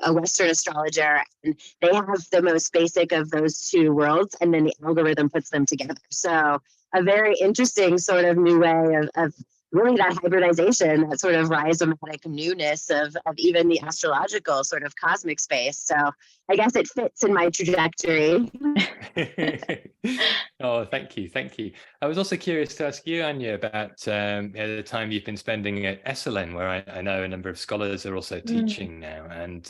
a Western astrologer, and they have the most basic of those two worlds, and then the algorithm puts them together. So a very interesting sort of new way of really that hybridization, that sort of rhizomatic newness of even the astrological sort of cosmic space. So I guess it fits in my trajectory. Oh, thank you. I was also curious to ask you, Anya, about the time you've been spending at Esalen, where I know a number of scholars are also teaching now, and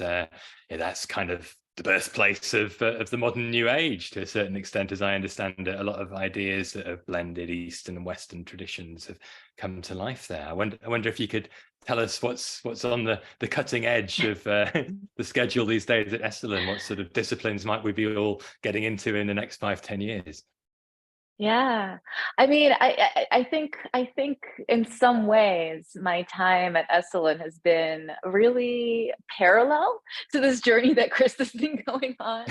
that's kind of the birthplace of the modern New Age to a certain extent, as I understand it. A lot of ideas that have blended Eastern and Western traditions have come to life there. I wonder if you could tell us what's on the cutting edge of the schedule these days at Esalen. What sort of disciplines might we be all getting into in the next 5-10 years? Yeah, I mean, I think in some ways my time at Esalen has been really parallel to this journey that Christa's been going on,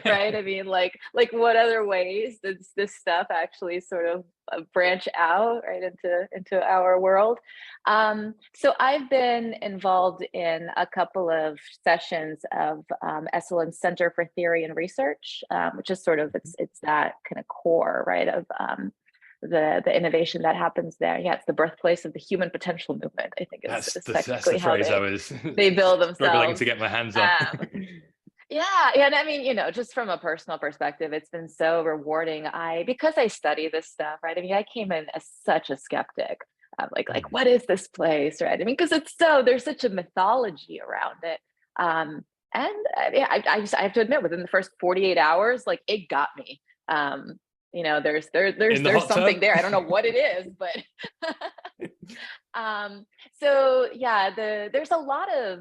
right? I mean, like what other ways does this stuff actually sort of branch out right into our world? So I've been involved in a couple of sessions of Esalen Center for Theory and Research, which is sort of it's that kind of core, right, of the innovation that happens there. Yeah, it's the birthplace of the human potential movement, I think is technically how they build themselves. Struggling to get my hands on. Yeah, and I mean, just from a personal perspective, it's been so rewarding. Because I study this stuff, right? I mean, I came in as such a skeptic. Like, what is this place, right? I mean, because there's such a mythology around it. And I have to admit, within the first 48 hours, like it got me. There's something there. I don't know what it is, but so yeah, there's a lot of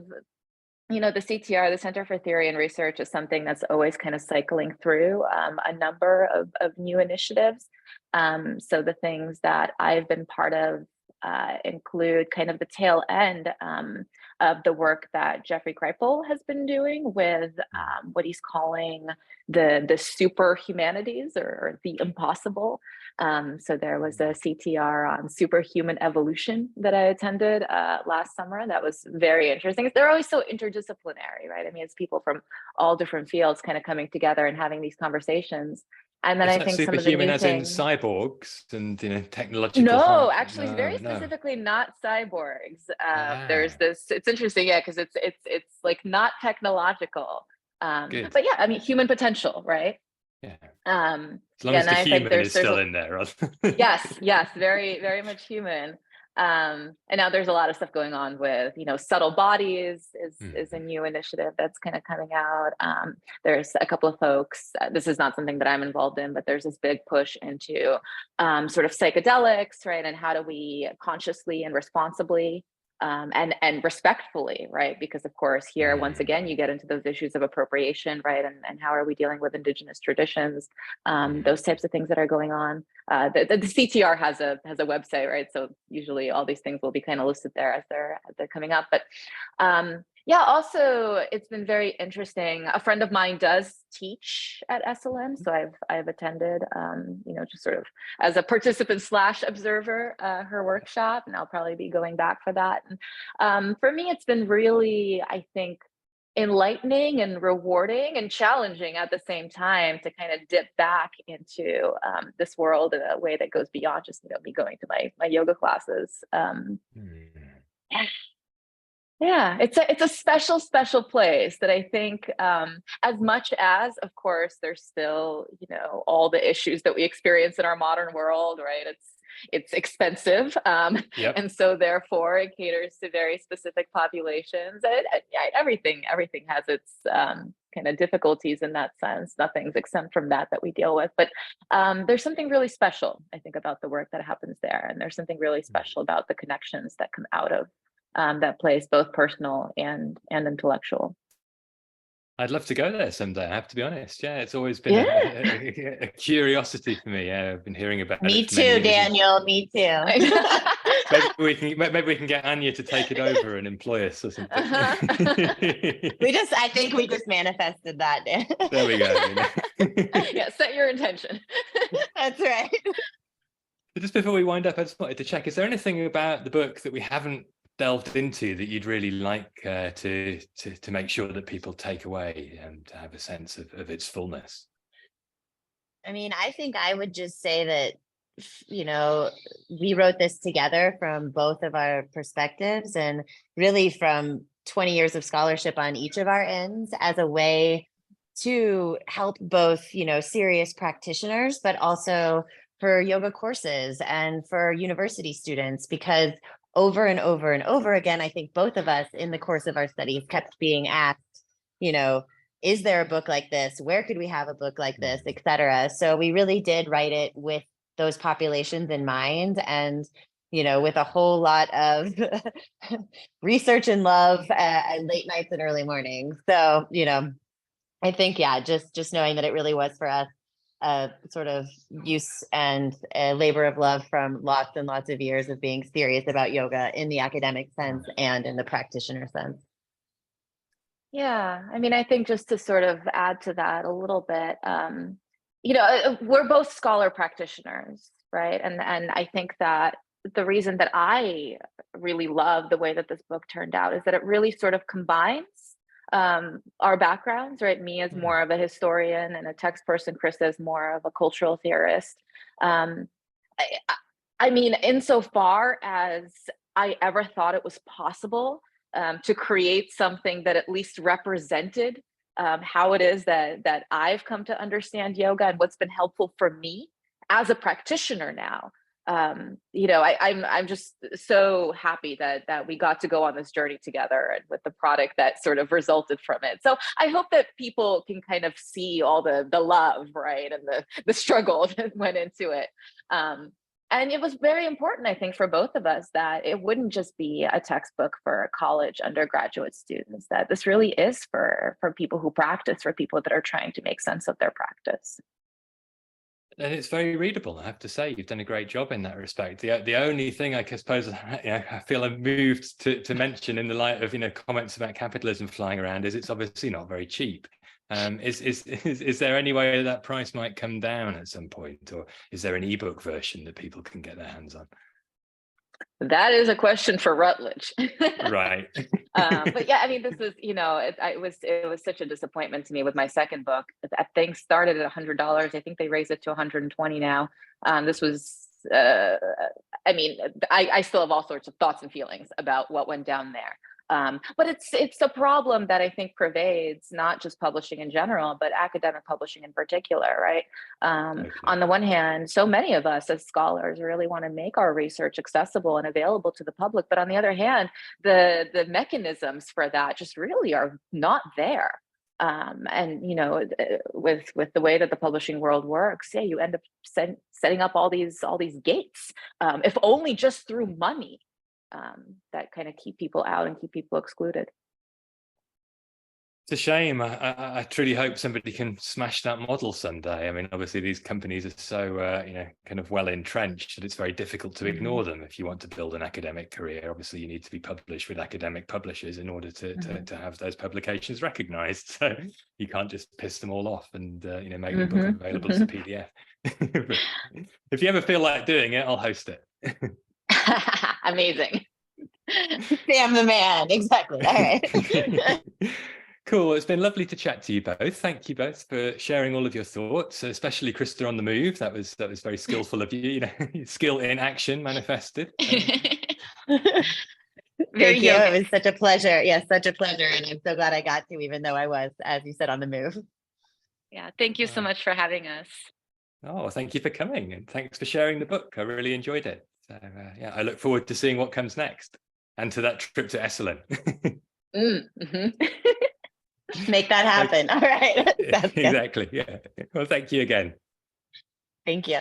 the CTR, the Center for Theory and Research, is something that's always kind of cycling through a number of new initiatives. So the things that I've been part of include kind of the tail end of the work that Jeffrey Kripal has been doing with what he's calling the super humanities, or the impossible. So there was a CTR on superhuman evolution that I attended last summer. That was very interesting. They're always so interdisciplinary, right? I mean, it's people from all different fields kind of coming together and having these conversations. And then I think some of the new as things, in cyborgs and technological. No, actually, very specifically not cyborgs. There's this. It's interesting, yeah, because it's like not technological. But yeah, I mean, human potential, right? Yeah. As long as the human is still in there. Yes, very, very much human. And now there's a lot of stuff going on with, subtle bodies is a new initiative that's kind of coming out. There's a couple of folks, this is not something that I'm involved in, but there's this big push into sort of psychedelics, right? And how do we consciously and responsibly and respectfully, right? Because of course here, once again, you get into those issues of appropriation, right? And how are we dealing with indigenous traditions, those types of things that are going on. The CTR has a website, right? So usually all these things will be kind of listed there as they're coming up. But yeah, also it's been very interesting. A friend of mine does teach at SLM, so I've attended, just sort of as a participant / observer, her workshop, and I'll probably be going back for that. And for me, it's been really, I think, enlightening and rewarding and challenging at the same time to kind of dip back into this world in a way that goes beyond just me going to my yoga classes. Yeah, it's a special place that I think, as much as, of course, there's still, all the issues that we experience in our modern world, right? It's expensive. And so therefore it caters to very specific populations. Everything has its kind of difficulties in that sense. Nothing's exempt from that we deal with. But there's something really special, I think, about the work that happens there. And there's something really special about the connections that come out of that place, both personal and intellectual. I'd love to go there someday, I have to be honest. Yeah, it's always been a curiosity for me. Yeah, I've been hearing about it. Me too, Daniel, me too. maybe we can get Anya to take it over and employ us or something. I think we just manifested that. There we go. Yeah, set your intention. That's right. Just before we wind up, I just wanted to check, is there anything about the book that we haven't delved into that you'd really like to make sure that people take away and to have a sense of its fullness? I mean, I think I would just say that, we wrote this together from both of our perspectives and really from 20 years of scholarship on each of our ends as a way to help both, serious practitioners, but also for yoga courses and for university students, because over and over and over again, I think both of us in the course of our studies kept being asked, is there a book like this? Where could we have a book like this, et cetera? So we really did write it with those populations in mind and, with a whole lot of research and love and late nights and early mornings. So, I think, just knowing that it really was for us sort of use and labor of love from lots and lots of years of being serious about yoga in the academic sense and in the practitioner sense. Yeah, I mean, I think just to sort of add to that a little bit, we're both scholar practitioners, right? And I think that the reason that I really love the way that this book turned out is that it really sort of combines our backgrounds, right? Me as more of a historian and a text person, Christa as more of a cultural theorist. I mean, insofar as I ever thought it was possible to create something that at least represented how it is that I've come to understand yoga and what's been helpful for me as a practitioner now. I'm just so happy that we got to go on this journey together and with the product that sort of resulted from it. So I hope that people can kind of see all the love, right, and the struggle that went into it. And it was very important, I think, for both of us that it wouldn't just be a textbook for college undergraduate students, that this really is for people who practice, for people that are trying to make sense of their practice. And it's very readable, I have to say. You've done a great job in that respect. The only thing I suppose I feel I'm moved to mention in the light of comments about capitalism flying around is it's obviously not very cheap. Is there any way that price might come down at some point, or is there an ebook version that people can get their hands on? That is a question for Routledge. Right. But yeah, I mean, this is, it was such a disappointment to me with my second book. That thing started at $100. I think they raised it to $120 now. This was, I still have all sorts of thoughts and feelings about what went down there. But it's a problem that I think pervades not just publishing in general, but academic publishing in particular, right? On the one hand, so many of us as scholars really want to make our research accessible and available to the public, but on the other hand, the mechanisms for that just really are not there. And with the way that the publishing world works, yeah, you end up setting up all these gates, if only just through money, that kind of keep people out and keep people excluded. It's a shame. I truly hope somebody can smash that model someday. I mean, obviously these companies are so kind of well entrenched that it's very difficult to ignore them. If you want to build an academic career, obviously you need to be published with academic publishers in order to have those publications recognized. So you can't just piss them all off and make the book available as a PDF. If you ever feel like doing it, I'll host it. Amazing. Sam the man. Exactly. All right. Cool. It's been lovely to chat to you both. Thank you both for sharing all of your thoughts, especially Christa on the move. That was very skillful of you. Skill in action manifested. Thank you. It was such a pleasure. Yes, such a pleasure. And I'm so glad I got to, even though I was, as you said, on the move. Yeah. Thank you so much for having us. Oh, thank you for coming, and thanks for sharing the book. I really enjoyed it. So yeah, I look forward to seeing what comes next and to that trip to Esalen. Make that happen. All right. Exactly. Yeah. Well, thank you again. Thank you.